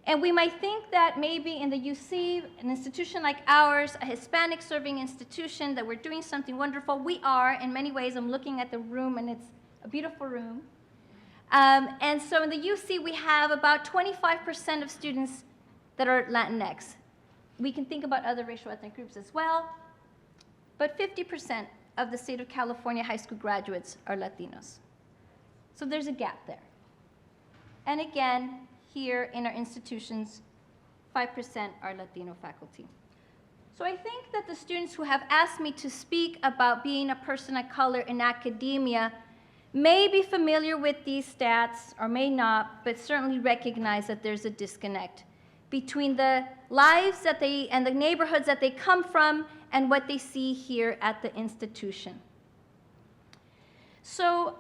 And we might think that maybe in the UC, an institution like ours, a Hispanic serving institution, that we're doing something wonderful. We are, in many ways. I'm looking at the room, and it's a beautiful room. And so in the UC, we have about 25% of students that are Latinx. We can think about other racial ethnic groups as well, but 50% of the state of California high school graduates are Latinos. So there's a gap there. And again, here in our institutions, 5% are Latino faculty. So I think that the students who have asked me to speak about being a person of color in academia may be familiar with these stats or may not, but certainly recognize that there's a disconnect between the lives that and the neighborhoods that they come from and what they see here at the institution. So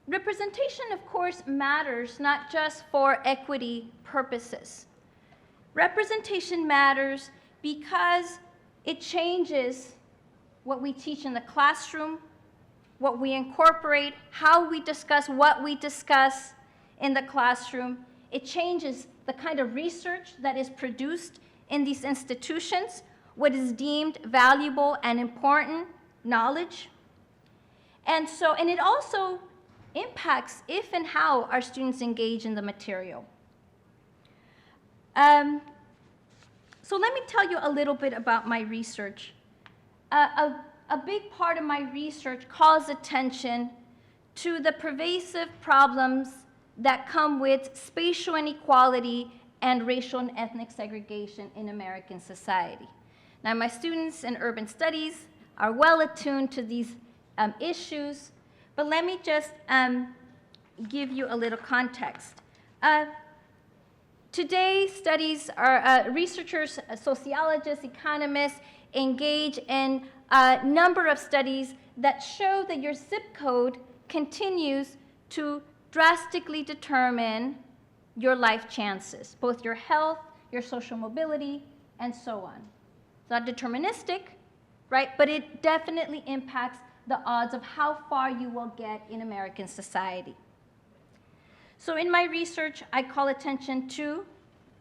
representation, of course, matters not just for equity purposes. Representation matters because it changes what we teach in the classroom, what we incorporate, how we discuss what we discuss in the classroom. It changes the kind of research that is produced in these institutions, what is deemed valuable and important knowledge. And it also impacts if and how our students engage in the material. So let me tell you a little bit about my research. A big part of my research calls attention to the pervasive problems that come with spatial inequality and racial and ethnic segregation in American society. Now, my students in urban studies are well attuned to these issues, but let me just give you a little context. Today, studies are researchers, sociologists, economists engage in a number of studies that show that your zip code continues to drastically determine your life chances, both your health, your social mobility, and so on. It's not deterministic, right? But it definitely impacts the odds of how far you will get in American society. So in my research, I call attention to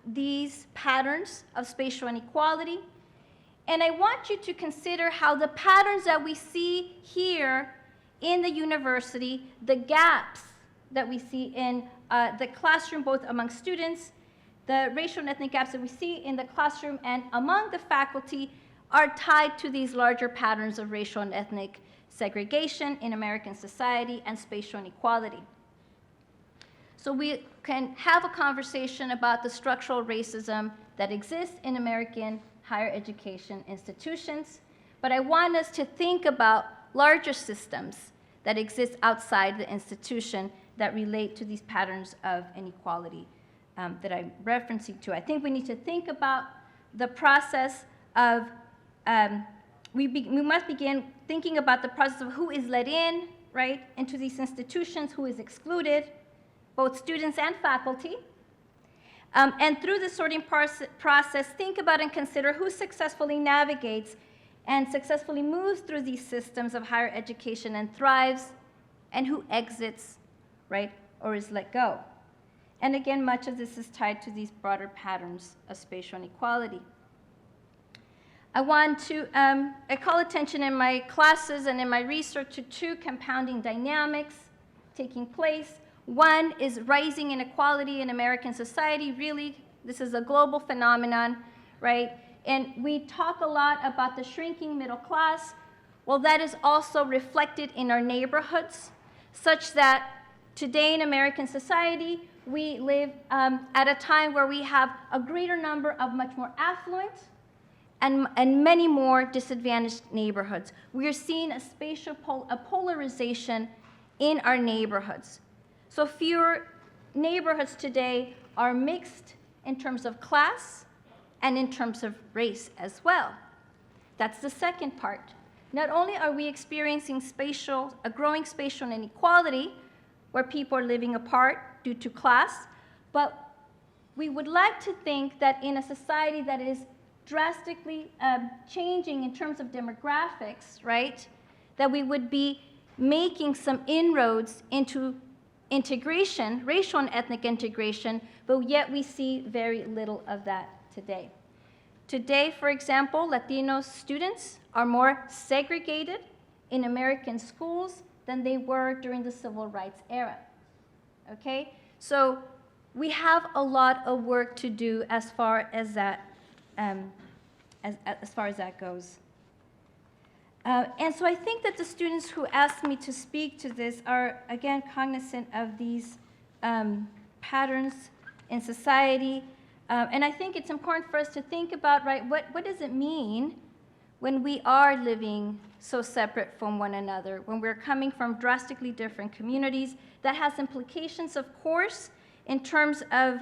these patterns of spatial inequality. And I want you to consider how the patterns that we see here in the university, the gaps that we see in the classroom, both among students, the racial and ethnic gaps that we see in the classroom and among the faculty, are tied to these larger patterns of racial and ethnic segregation in American society and spatial inequality. So we can have a conversation about the structural racism that exists in American higher education institutions, but I want us to think about larger systems that exist outside the institution that relate to these patterns of inequality that I'm referencing to. I think we need to think about the process of, we must begin thinking about the process of who is let in right, into these institutions, who is excluded, both students and faculty. And through the sorting process, think about and consider who successfully navigates and successfully moves through these systems of higher education and thrives, and who exits, right, or is let go. And again, much of this is tied to these broader patterns of spatial inequality. I want to I call attention in my classes and in my research to two compounding dynamics taking place. One is rising inequality in American society. Really, this is a global phenomenon, right? And we talk a lot about the shrinking middle class. Well, that is also reflected in our neighborhoods, such that today in American society, we live at a time where we have a greater number of much more affluent and many more disadvantaged neighborhoods. We are seeing a spatial polarization in our neighborhoods. So fewer neighborhoods today are mixed in terms of class and in terms of race as well. That's the second part. Not only are we experiencing a growing spatial inequality, where people are living apart due to class, but we would like to think that in a society that is drastically changing in terms of demographics, right, that we would be making some inroads into integration, racial and ethnic integration, but yet we see very little of that today. Today, for example, Latino students are more segregated in American schools than they were during the civil rights era. Okay? So we have a lot of work to do as far as that goes. And so I think that the students who asked me to speak to this are, again, cognizant of these patterns in society. And I think it's important for us to think about, right, what does it mean when we are living so separate from one another, when we're coming from drastically different communities? That has implications, of course, in terms of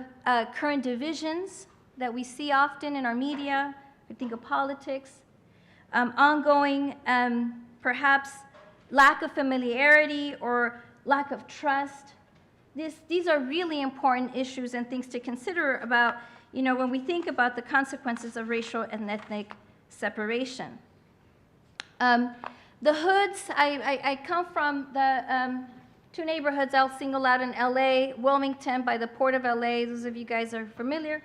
current divisions that we see often in our media. We think of politics, ongoing, perhaps, lack of familiarity or lack of trust. These are really important issues and things to consider about, when we think about the consequences of racial and ethnic separation. The hoods, I come from the two neighborhoods I'll single out in LA, Wilmington by the Port of LA, those of you guys are familiar.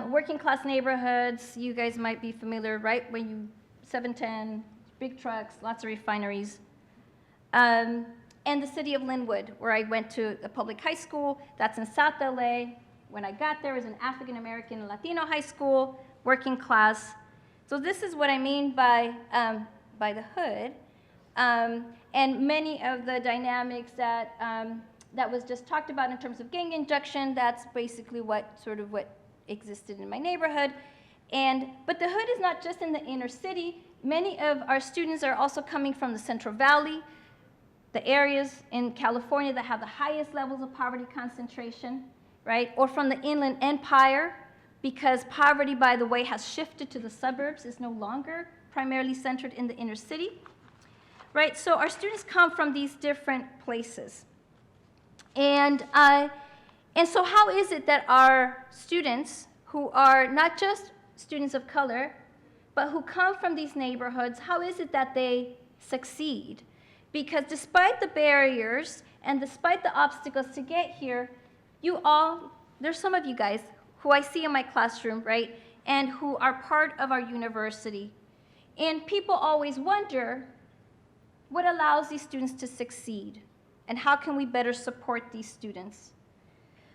Working class neighborhoods, you guys might be familiar, right? When you 710, big trucks, lots of refineries. And the city of Linwood, where I went to a public high school, that's in South LA. When I got there, it was an African American and Latino high school, working class. So this is what I mean by the hood. And many of the dynamics that was just talked about in terms of gang injection, that's basically what existed in my neighborhood. But the hood is not just in the inner city. Many of our students are also coming from the Central Valley, the areas in California that have the highest levels of poverty concentration, right? Or from the Inland Empire, because poverty, by the way, has shifted to the suburbs, is no longer primarily centered in the inner city, right? So our students come from these different places. And so how is it that our students, who are not just students of color, but who come from these neighborhoods, how is it that they succeed? Because despite the barriers and despite the obstacles to get here, there's some of you guys who I see in my classroom, right, and who are part of our university. And people always wonder, what allows these students to succeed? And how can we better support these students?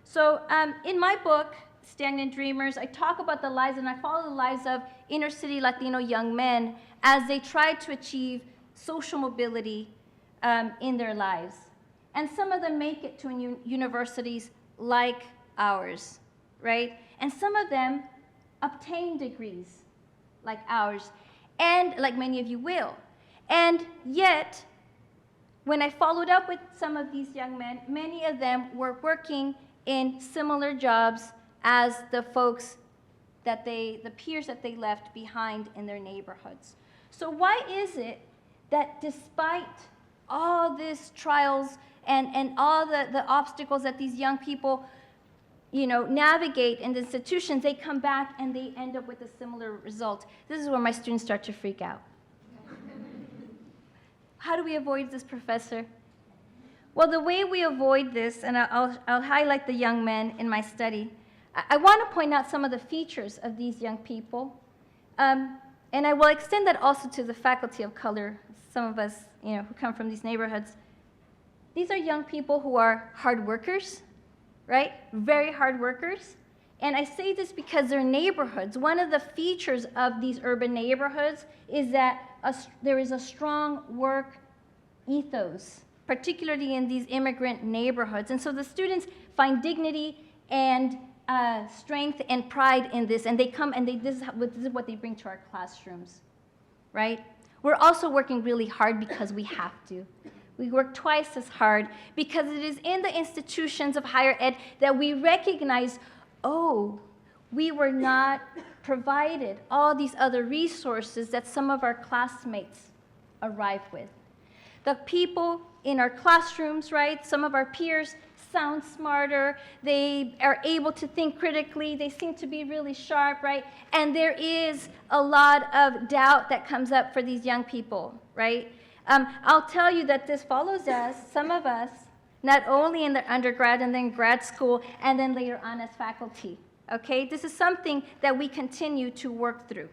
So in my book, Stagnant Dreamers, I talk about the lives and I follow the lives of inner city Latino young men as they try to achieve social mobility in their lives. And some of them make it to universities like ours, right? And some of them obtain degrees like ours, and like many of you will. And yet, when I followed up with some of these young men, many of them were working in similar jobs as the folks the peers that they left behind in their neighborhoods. So why is it that despite all these trials and all the obstacles that these young people, navigate in the institutions, they come back and they end up with a similar result. This is where my students start to freak out. How do we avoid this, Professor? Well, the way we avoid this, and I'll highlight the young men in my study, I want to point out some of the features of these young people. And I will extend that also to the faculty of color, some of us who come from these neighborhoods. These are young people who are hard workers, right? Very hard workers. And I say this because they're neighborhoods. One of the features of these urban neighborhoods is that there is a strong work ethos, particularly in these immigrant neighborhoods. And so the students find dignity and strength and pride in this, and they come and this is what they bring to our classrooms, right? We're also working really hard because we have to. We work twice as hard because it is in the institutions of higher ed that we recognize, oh, we were not provided all these other resources that some of our classmates arrive with. The people in our classrooms, right, some of our peers sound smarter, they are able to think critically, they seem to be really sharp, right? And there is a lot of doubt that comes up for these young people, right? I'll tell you that this follows us, some of us, not only in the undergrad and then grad school, and then later on as faculty, okay? This is something that we continue to work through.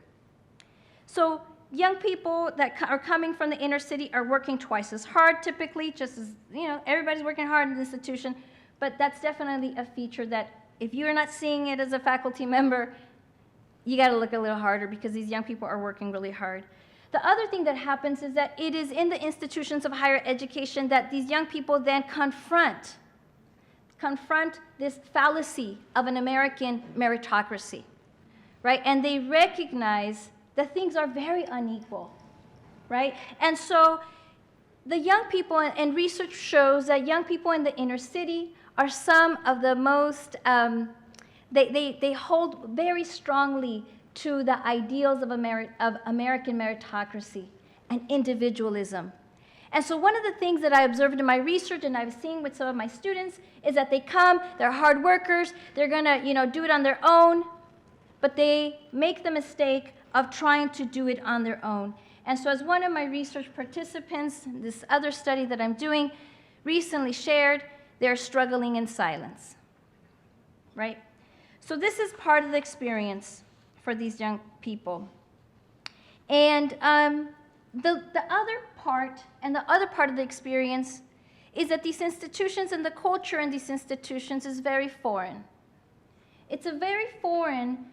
So young people that are coming from the inner city are working twice as hard typically, just as, everybody's working hard in the institution, but that's definitely a feature that if you're not seeing it as a faculty member, you gotta look a little harder because these young people are working really hard. The other thing that happens is that it is in the institutions of higher education that these young people then confront this fallacy of an American meritocracy, right? And they recognize that things are very unequal, right? And so the young people, and research shows that young people in the inner city are some of the most, they hold very strongly to the ideals of American meritocracy and individualism. And so one of the things that I observed in my research and I've seen with some of my students is that they come, they're hard workers, they're gonna do it on their own, but they make the mistake of trying to do it on their own. And so as one of my research participants, this other study that I'm doing recently shared, they're struggling in silence, right? So this is part of the experience for these young people. And the other part of the experience is that these institutions and the culture in these institutions is very foreign. It's a very foreign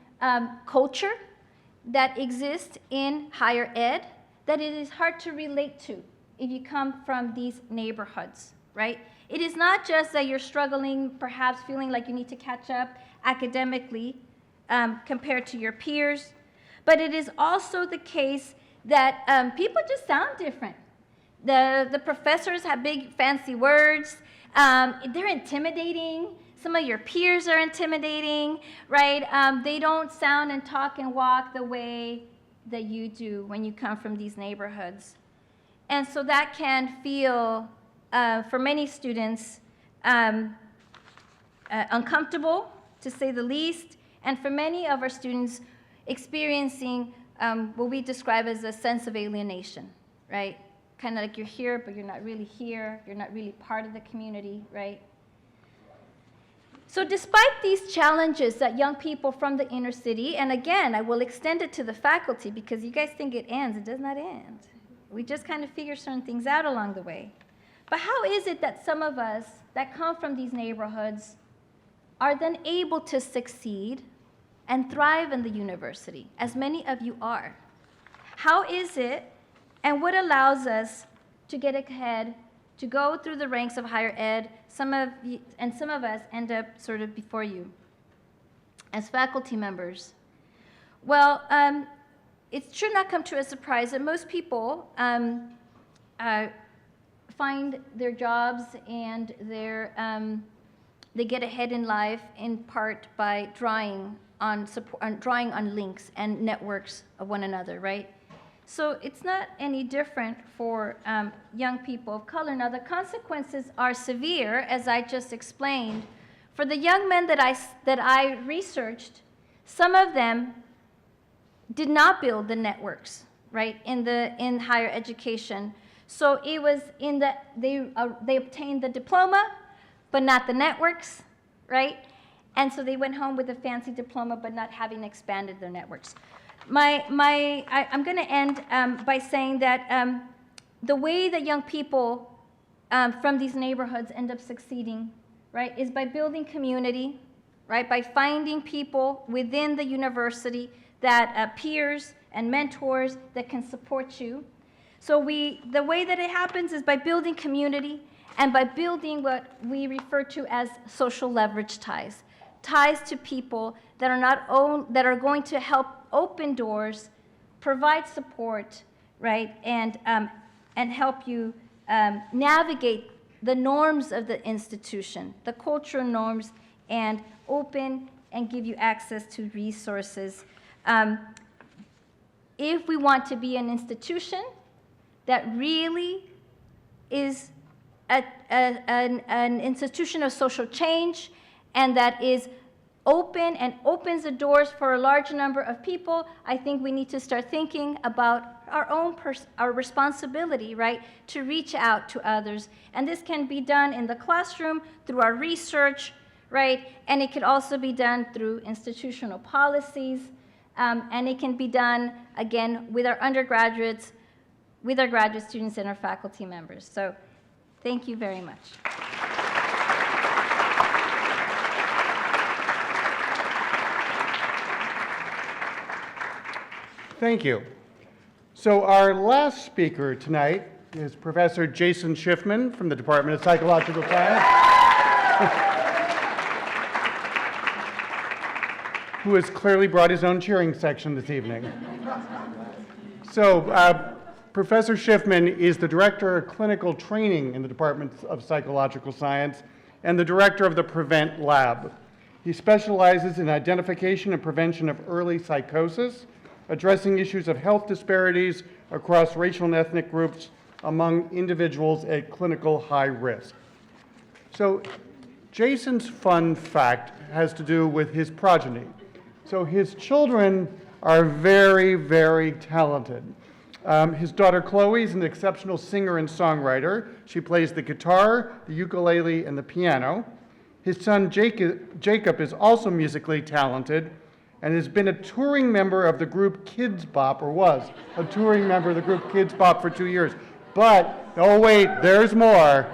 culture that exists in higher ed that it is hard to relate to if you come from these neighborhoods, right? It is not just that you're struggling, perhaps feeling like you need to catch up academically compared to your peers, but it is also the case that people just sound different. The professors have big fancy words, they're intimidating. Some of your peers are intimidating, right? They don't sound and talk and walk the way that you do when you come from these neighborhoods. And so that can feel, for many students, uncomfortable, to say the least, and for many of our students experiencing what we describe as a sense of alienation, right? Kind of like you're here, but you're not really here, you're not really part of the community, right? So despite these challenges that young people from the inner city, and again, I will extend it to the faculty because you guys think it ends, it does not end. We just kind of figure certain things out along the way. But how is it that some of us that come from these neighborhoods are then able to succeed and thrive in the university, as many of you are? How is it, and what allows us to get ahead, to go through the ranks of higher ed? Some of us end up sort of before you as faculty members. Well, it should not come to a surprise that most people find their jobs and they get ahead in life in part by drawing on links and networks of one another, right? So it's not any different for young people of color. Now, the consequences are severe, as I just explained. For the young men that I researched, some of them did not build the networks, right, in higher education. So it was they obtained the diploma, but not the networks, right? And so they went home with a fancy diploma, but not having expanded their networks. I'm going to end by saying that the way that young people from these neighborhoods end up succeeding, right, is by building community, right, by finding people within the university that peers and mentors that can support you. So the way that it happens is by building community and by building what we refer to as social leverage ties to people that are going to help open doors, provide support, right, and help you navigate the norms of the institution, the cultural norms, and open and give you access to resources. If we want to be an institution that really is an institution of social change and that is open and opens the doors for a large number of people, I think we need to start thinking about our responsibility, right, to reach out to others. And this can be done in the classroom through our research, right, and it could also be done through institutional policies, and it can be done, again, with our undergraduates, with our graduate students and our faculty members. So thank you very much. Thank you. So our last speaker tonight is Professor Jason Schiffman from the Department of Psychological Science, who has clearly brought his own cheering section this evening. So Professor Schiffman is the Director of Clinical Training in the Department of Psychological Science and the Director of the Prevent Lab. He specializes in identification and prevention of early psychosis, addressing issues of health disparities across racial and ethnic groups among individuals at clinical high risk. So Jason's fun fact has to do with his progeny. So his children are very, very talented. His daughter Chloe is an exceptional singer and songwriter. She plays the guitar, the ukulele, and the piano. His son Jacob is also musically talented and has been a touring member of the group Kids Bop, or was a touring member of the group Kids Bop for 2 years. But, oh wait, there's more.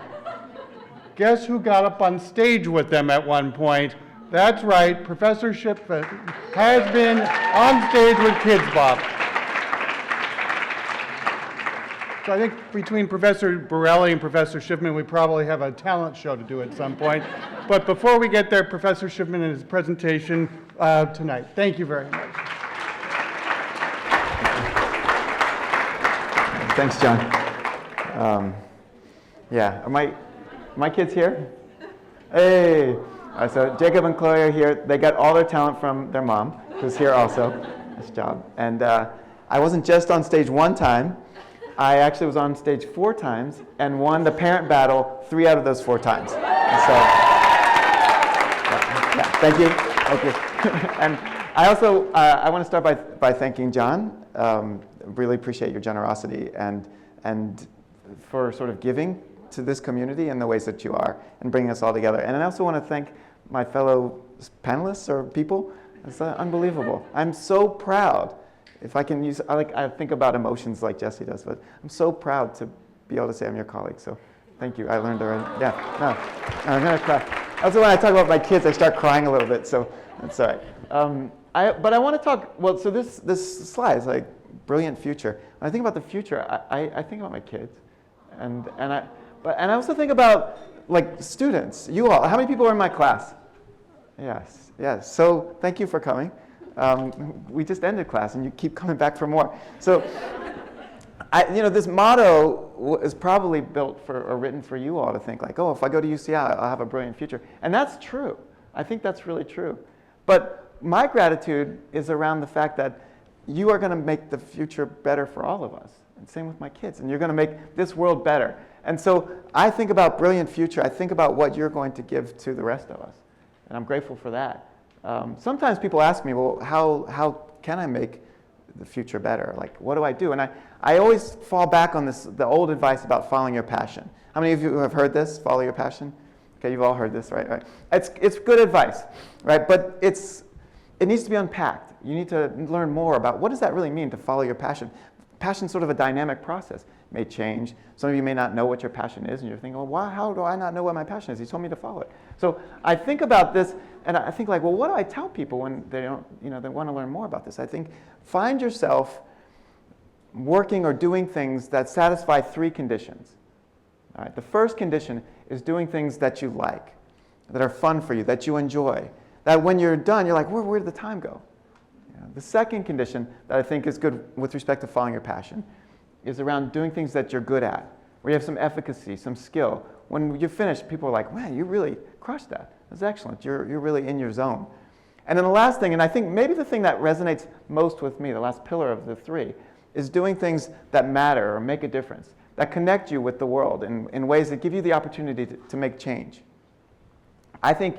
Guess who got up on stage with them at one point? That's right, Professor Schiffman has been on stage with Kids Bop. So I think between Professor Borelli and Professor Schiffman, we probably have a talent show to do at some point. But before we get there, Professor Schiffman and his presentation tonight. Thank you very much. Thanks, John. Yeah, are my kids here? Hey! So Jacob and Chloe are here. They got all their talent from their mom, who's here also. Nice job. And I wasn't just on stage one time. I actually was on stage 4 times and won the parent battle 3 out of those 4 times. And so, yeah, thank you. Thank you. And I also I want to start by thanking John. Really appreciate your generosity and for sort of giving to this community in the ways that you are and bringing us all together. And I also want to thank my fellow panelists or people. It's unbelievable. I'm so proud. If I can use, I think about emotions like Jesse does, but I'm so proud to be able to say I'm your colleague. So thank you. I learned already. Yeah, no, I'm going to cry. Also, when I talk about my kids, I start crying a little bit, so that's all right. But I want to talk, well, so this slide is like brilliant future. When I think about the future, I think about my kids. And I also think about like students, you all. How many people are in my class? Yes. So thank you for coming. We just ended class, and you keep coming back for more. So, this motto is probably built or written for you all to think like, oh, if I go to UCI, I'll have a brilliant future. And that's true. I think that's really true. But my gratitude is around the fact that you are going to make the future better for all of us. And same with my kids. And you're going to make this world better. And so I think about brilliant future. I think about what you're going to give to the rest of us. And I'm grateful for that. Sometimes people ask me, well, how can I make the future better? Like, what do I do? And I always fall back on the old advice about following your passion. How many of you have heard this, follow your passion? Okay, you've all heard this, right? It's good advice, right? But it needs to be unpacked. You need to learn more about what does that really mean to follow your passion. Passion's sort of a dynamic process. It may change. Some of you may not know what your passion is, and you're thinking, well, how do I not know what my passion is? He told me to follow it. So I think about this, and I think like, well, what do I tell people when they don't, they want to learn more about this? I think find yourself working or doing things that satisfy 3 conditions. All right, the first condition is doing things that you like, that are fun for you, that you enjoy, that when you're done, you're like, where did the time go? The second condition that I think is good with respect to following your passion is around doing things that you're good at, where you have some efficacy, some skill. When you're finished, people are like, man, you really crushed that. That's excellent. You're really in your zone. And then the last thing, and I think maybe the thing that resonates most with me, the last pillar of the 3, is doing things that matter or make a difference, that connect you with the world in ways that give you the opportunity to make change. I think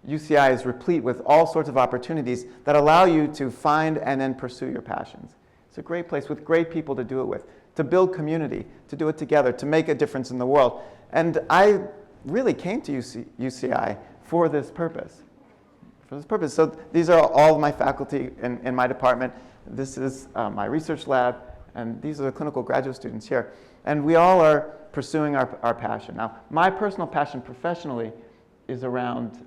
UCI is replete with all sorts of opportunities that allow you to find and then pursue your passions. It's a great place with great people to do it with, to build community, to do it together, to make a difference in the world. And I really came to UCI for this purpose. So these are all of my faculty in my department. This is my research lab, and these are the clinical graduate students here. And we all are pursuing our passion. Now, my personal passion professionally is around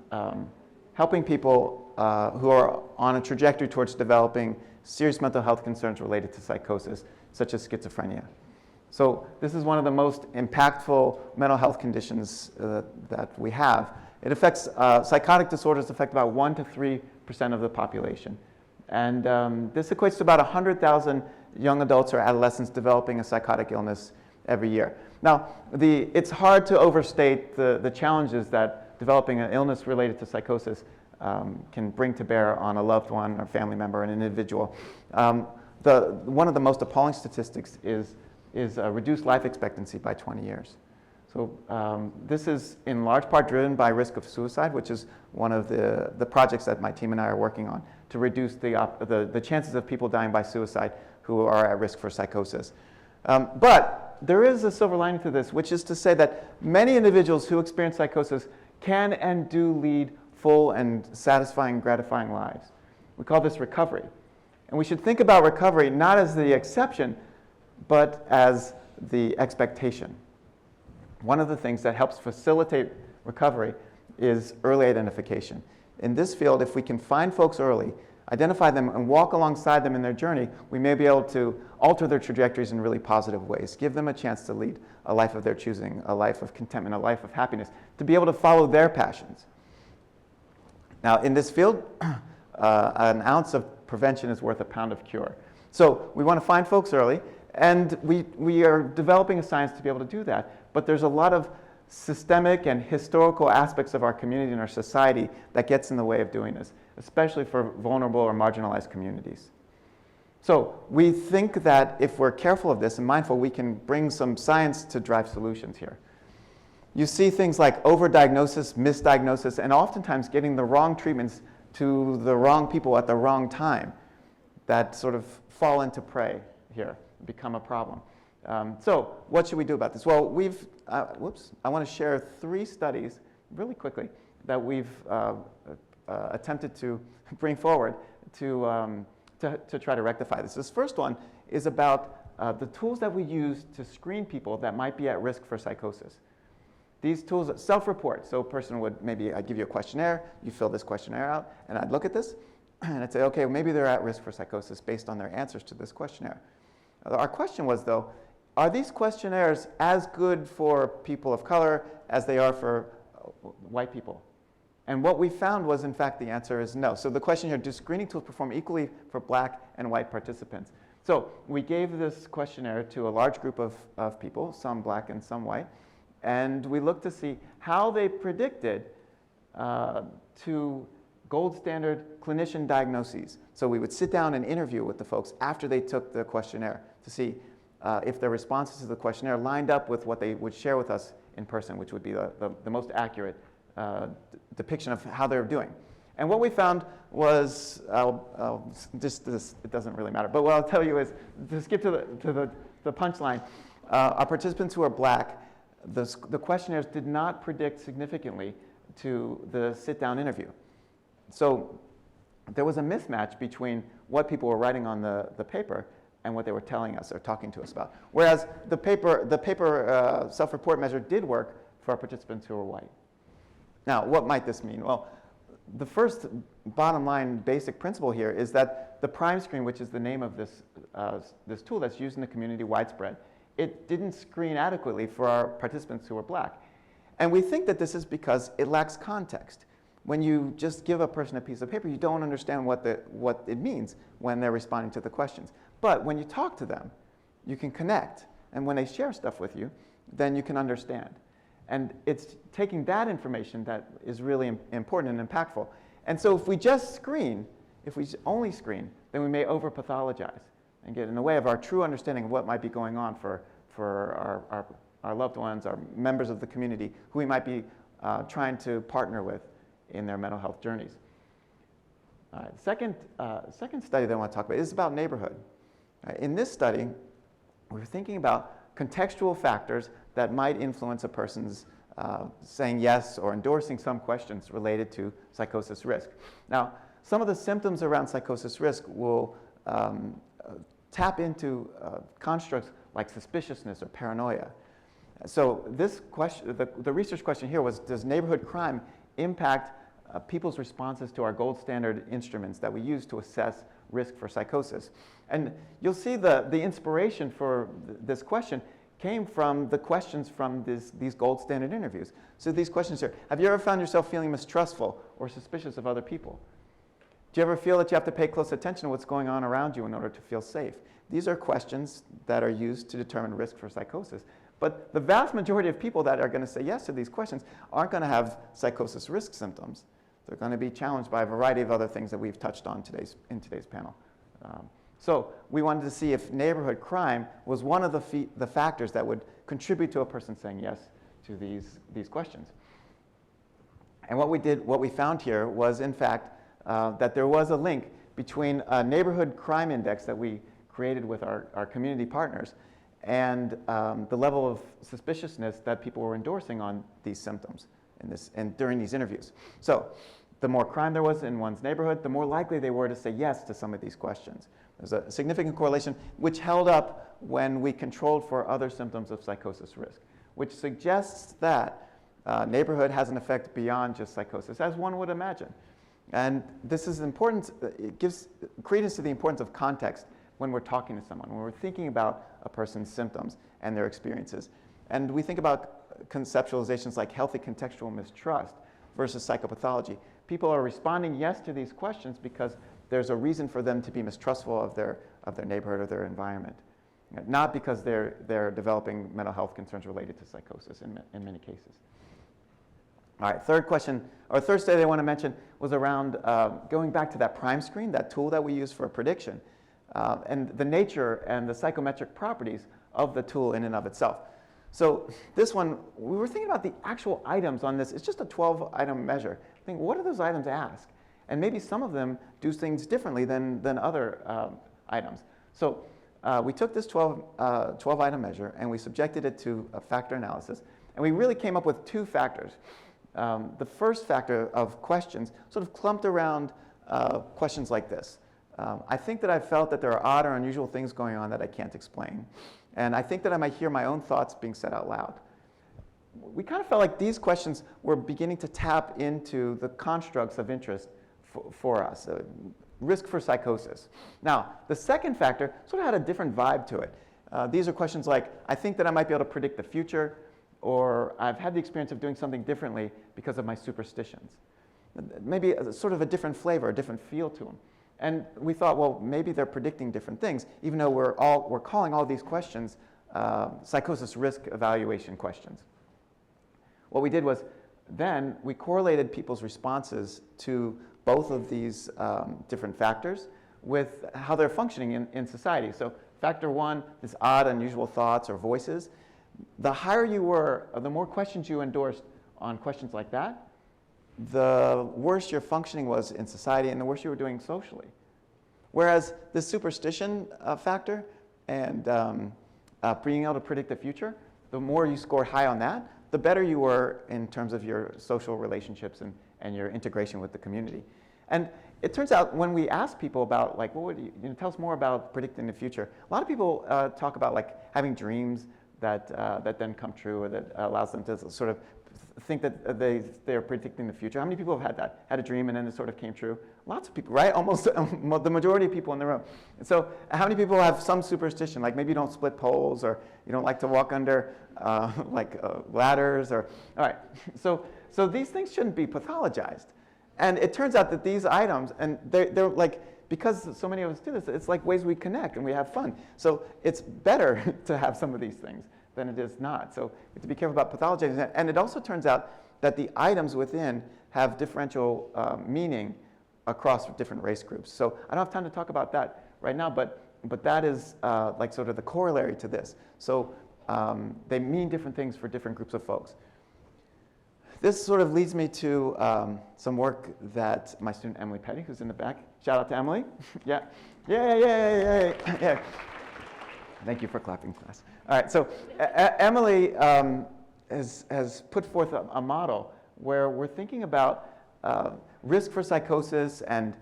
helping people who are on a trajectory towards developing serious mental health concerns related to psychosis, such as schizophrenia. So this is one of the most impactful mental health conditions that we have. It affects, psychotic disorders affect about 1% to 3% of the population. And this equates to about 100,000 young adults or adolescents developing a psychotic illness every year. Now, it's hard to overstate the challenges that developing an illness related to psychosis can bring to bear on a loved one or family member, an individual. One of the most appalling statistics is reduced life expectancy by 20 years. So this is in large part driven by risk of suicide, which is one of the projects that my team and I are working on to reduce the chances of people dying by suicide who are at risk for psychosis. But there is a silver lining to this, which is to say that many individuals who experience psychosis can and do lead full and satisfying, gratifying lives. We call this recovery. And we should think about recovery not as the exception, but as the expectation. One of the things that helps facilitate recovery is early identification. In this field, if we can find folks early, identify them, and walk alongside them in their journey, we may be able to alter their trajectories in really positive ways, give them a chance to lead a life of their choosing, a life of contentment, a life of happiness, to be able to follow their passions. Now, in this field, an ounce of prevention is worth a pound of cure. So we want to find folks early, and we are developing a science to be able to do that. But there's a lot of systemic and historical aspects of our community and our society that gets in the way of doing this, especially for vulnerable or marginalized communities. So we think that if we're careful of this and mindful, we can bring some science to drive solutions here. You see things like overdiagnosis, misdiagnosis, and oftentimes getting the wrong treatments to the wrong people at the wrong time that sort of fall into prey here, become a problem. So what should we do about this? Well, I want to share 3 studies really quickly that we've attempted to bring forward to try to rectify this. This first one is about the tools that we use to screen people that might be at risk for psychosis. These tools self-report. So a person would I'd give you a questionnaire, you fill this questionnaire out, and I'd look at this, and I'd say, okay, well, maybe they're at risk for psychosis based on their answers to this questionnaire. Our question was, though, are these questionnaires as good for people of color as they are for white people? And what we found was, in fact, the answer is no. So the question here, do screening tools perform equally for black and white participants? So we gave this questionnaire to a large group of people, some black and some white, and we looked to see how they predicted to gold standard clinician diagnoses. So we would sit down and interview with the folks after they took the questionnaire to see if their responses to the questionnaire lined up with what they would share with us in person, which would be the most accurate depiction of how they're doing. And what we found was, it doesn't really matter, but what I'll tell you is, to skip to the punchline, our participants who are black, the questionnaires did not predict significantly to the sit-down interview. So there was a mismatch between what people were writing on the paper and what they were telling us or talking to us about. Whereas the paper self-report measure did work for our participants who were white. Now, what might this mean? Well, the first bottom line basic principle here is that the prime screen, which is the name of this tool that's used in the community widespread, it didn't screen adequately for our participants who were black. And we think that this is because it lacks context. When you just give a person a piece of paper, you don't understand what it means when they're responding to the questions. But when you talk to them, you can connect. And when they share stuff with you, then you can understand. And it's taking that information that is really important and impactful. And so if we just screen, if we only screen, then we may over-pathologize and get in the way of our true understanding of what might be going on for our loved ones, our members of the community, who we might be trying to partner with in their mental health journeys. All right, second study that I want to talk about is about neighborhood. In this study, we're thinking about contextual factors that might influence a person's saying yes or endorsing some questions related to psychosis risk. Now, some of the symptoms around psychosis risk will tap into constructs like suspiciousness or paranoia. So this question, the research question here was, does neighborhood crime impact people's responses to our gold standard instruments that we use to assess risk for psychosis? And you'll see the inspiration for this question came from the questions from these gold standard interviews. So these questions here: have you ever found yourself feeling mistrustful or suspicious of other people? Do you ever feel that you have to pay close attention to what's going on around you in order to feel safe? These are questions that are used to determine risk for psychosis. But the vast majority of people that are going to say yes to these questions aren't going to have psychosis risk symptoms. They're going to be challenged by a variety of other things that we've touched on in today's panel. So we wanted to see if neighborhood crime was one of the factors that would contribute to a person saying yes to these questions. And what we found here was, in fact, that there was a link between a neighborhood crime index that we created with our community partners and the level of suspiciousness that people were endorsing on these symptoms and during these interviews. So the more crime there was in one's neighborhood, the more likely they were to say yes to some of these questions. There's a significant correlation which held up when we controlled for other symptoms of psychosis risk, which suggests that neighborhood has an effect beyond just psychosis, as one would imagine. And this is important. It gives credence to the importance of context when we're talking to someone, when we're thinking about a person's symptoms and their experiences. And we think about conceptualizations like healthy contextual mistrust versus psychopathology. People are responding yes to these questions because there's a reason for them to be mistrustful of their neighborhood or their environment, not because they're developing mental health concerns related to psychosis in many cases. All right, third study I want to mention was around going back to that prime screen, that tool that we use for prediction, and the nature and the psychometric properties of the tool in and of itself. So this one, we were thinking about the actual items on this. It's just a 12-item measure. Think, what do those items ask? And maybe some of them do things differently than other items. So we took this 12-item measure and we subjected it to a factor analysis. And we really came up with two factors. The first factor of questions sort of clumped around questions like this. I think that I've felt that there are odd or unusual things going on that I can't explain. And I think that I might hear my own thoughts being said out loud. We kind of felt like these questions were beginning to tap into the constructs of interest for us, risk for psychosis. Now, the second factor sort of had a different vibe to it. These are questions like, I think that I might be able to predict the future, or I've had the experience of doing something differently because of my superstitions. Maybe sort of a different flavor, a different feel to them. And we thought, well, maybe they're predicting different things, even though we're calling all these questions psychosis risk evaluation questions. What we did was then we correlated people's responses to both of these different factors with how they're functioning in society. So factor one, this odd, unusual thoughts or voices. The higher you were, or the more questions you endorsed on questions like that, the worse your functioning was in society and the worse you were doing socially. Whereas the superstition factor and being able to predict the future, the more you scored high on that, the better you were in terms of your social relationships and your integration with the community. And it turns out when we ask people about, like, what would you know, tell us more about predicting the future, a lot of people talk about like having dreams that then come true, or that allows them to sort of think that they're predicting the future. How many people have had that? Had a dream and then it sort of came true? Lots of people, right? Almost the majority of people in the room. And so how many people have some superstition, like maybe you don't split poles, or you don't like to walk under ladders, or, all right. So these things shouldn't be pathologized. And it turns out that these items, and they're like, because so many of us do this, it's like ways we connect and we have fun. So it's better to have some of these things than it is not. So we have to be careful about pathologizing. And it also turns out that the items within have differential meaning across different race groups. So I don't have time to talk about that right now, but that is like sort of the corollary to this. So they mean different things for different groups of folks. This sort of leads me to some work that my student Emily Petty, who's in the back, shout out to Emily. Yeah. Thank you for clapping, class. All right, so Emily has put forth a model where we're thinking about risk for psychosis and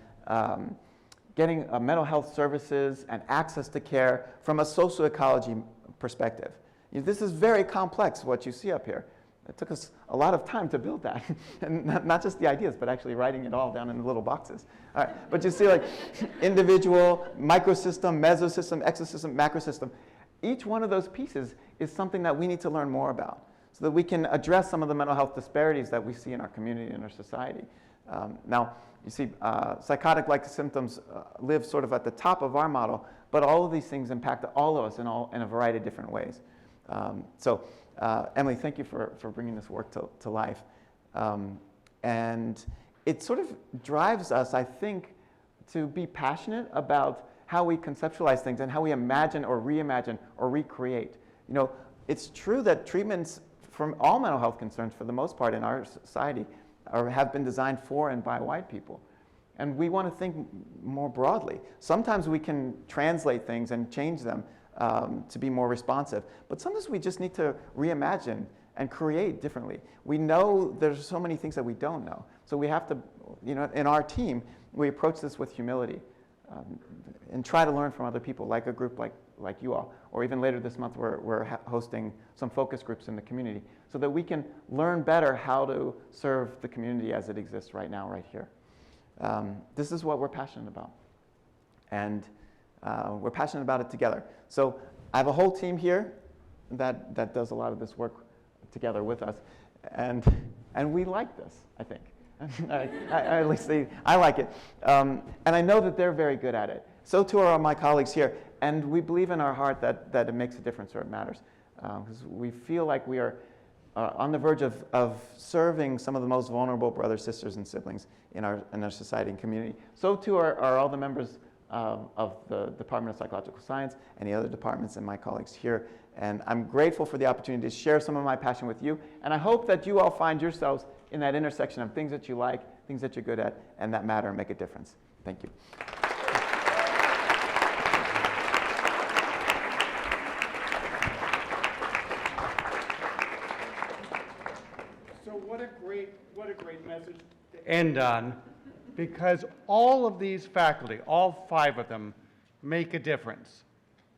getting mental health services and access to care from a social ecology perspective. You know, this is very complex, what you see up here. It took us a lot of time to build that, and not just the ideas, but actually writing it all down in the little boxes. All right, but you see, like individual, microsystem, mesosystem, exosystem, macrosystem. Each one of those pieces is something that we need to learn more about, so that we can address some of the mental health disparities that we see in our community and our society. Now, you see, psychotic-like symptoms live sort of at the top of our model, but all of these things impact all of us in a variety of different ways. Emily, thank you for bringing this work to life. And it sort of drives us, I think, to be passionate about how we conceptualize things and how we imagine or reimagine or recreate. You know, it's true that treatments from all mental health concerns, for the most part in our society, have been designed for and by white people. And we want to think more broadly. Sometimes we can translate things and change them to be more responsive. But sometimes we just need to reimagine and create differently. We know there's so many things that we don't know. So we have to, you know, in our team, we approach this with humility and try to learn from other people, like a group like you all. Or even later this month, we're hosting some focus groups in the community so that we can learn better how to serve the community as it exists right now, right here. This is what we're passionate about. And we're passionate about it together. So I have a whole team here that does a lot of this work together with us, and we like this, I think. At least I like it, and I know that they're very good at it. So too are my colleagues here, and we believe in our heart that it makes a difference or it matters, because we feel like we are on the verge of serving some of the most vulnerable brothers, sisters, and siblings in our society and community. So too are all the members of the Department of Psychological Science and the other departments and my colleagues here. And I'm grateful for the opportunity to share some of my passion with you. And I hope that you all find yourselves in that intersection of things that you like, things that you're good at, and that matter and make a difference. Thank you. So what a great message to end on, because all of these faculty, all 5 of them, make a difference.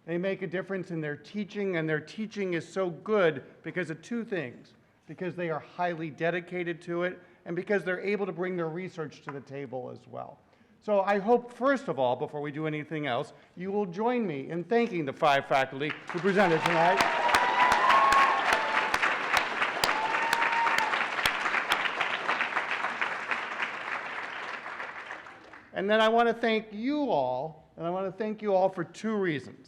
They make a difference in their teaching, and their teaching is so good because of 2 things. Because they are highly dedicated to it, and because they're able to bring their research to the table as well. So I hope, first of all, before we do anything else, you will join me in thanking the 5 faculty who presented tonight. And then I want to thank you all, and I want to thank you all for 2 reasons.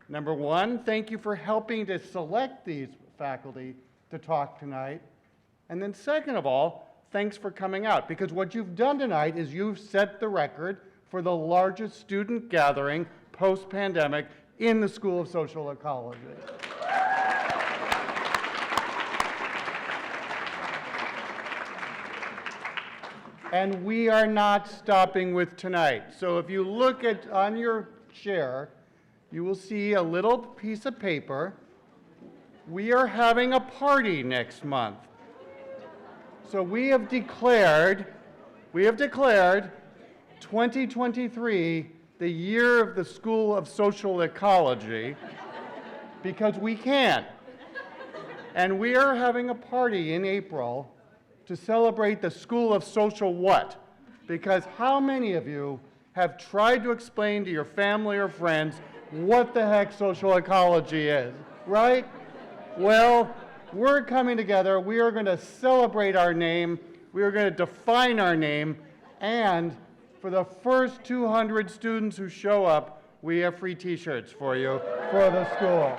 Number 1, thank you for helping to select these faculty to talk tonight. And then second of all, thanks for coming out, because what you've done tonight is you've set the record for the largest student gathering post-pandemic in the School of Social Ecology. And we are not stopping with tonight. So if you look on your chair, you will see a little piece of paper. We are having a party next month. So we have declared 2023 the year of the School of Social Ecology because we can. And we are having a party in April to celebrate the School of Social what? Because how many of you have tried to explain to your family or friends what the heck social ecology is, right? Well, we're coming together. We are going to celebrate our name. We are going to define our name. And for the first 200 students who show up, we have free t-shirts for you for the school.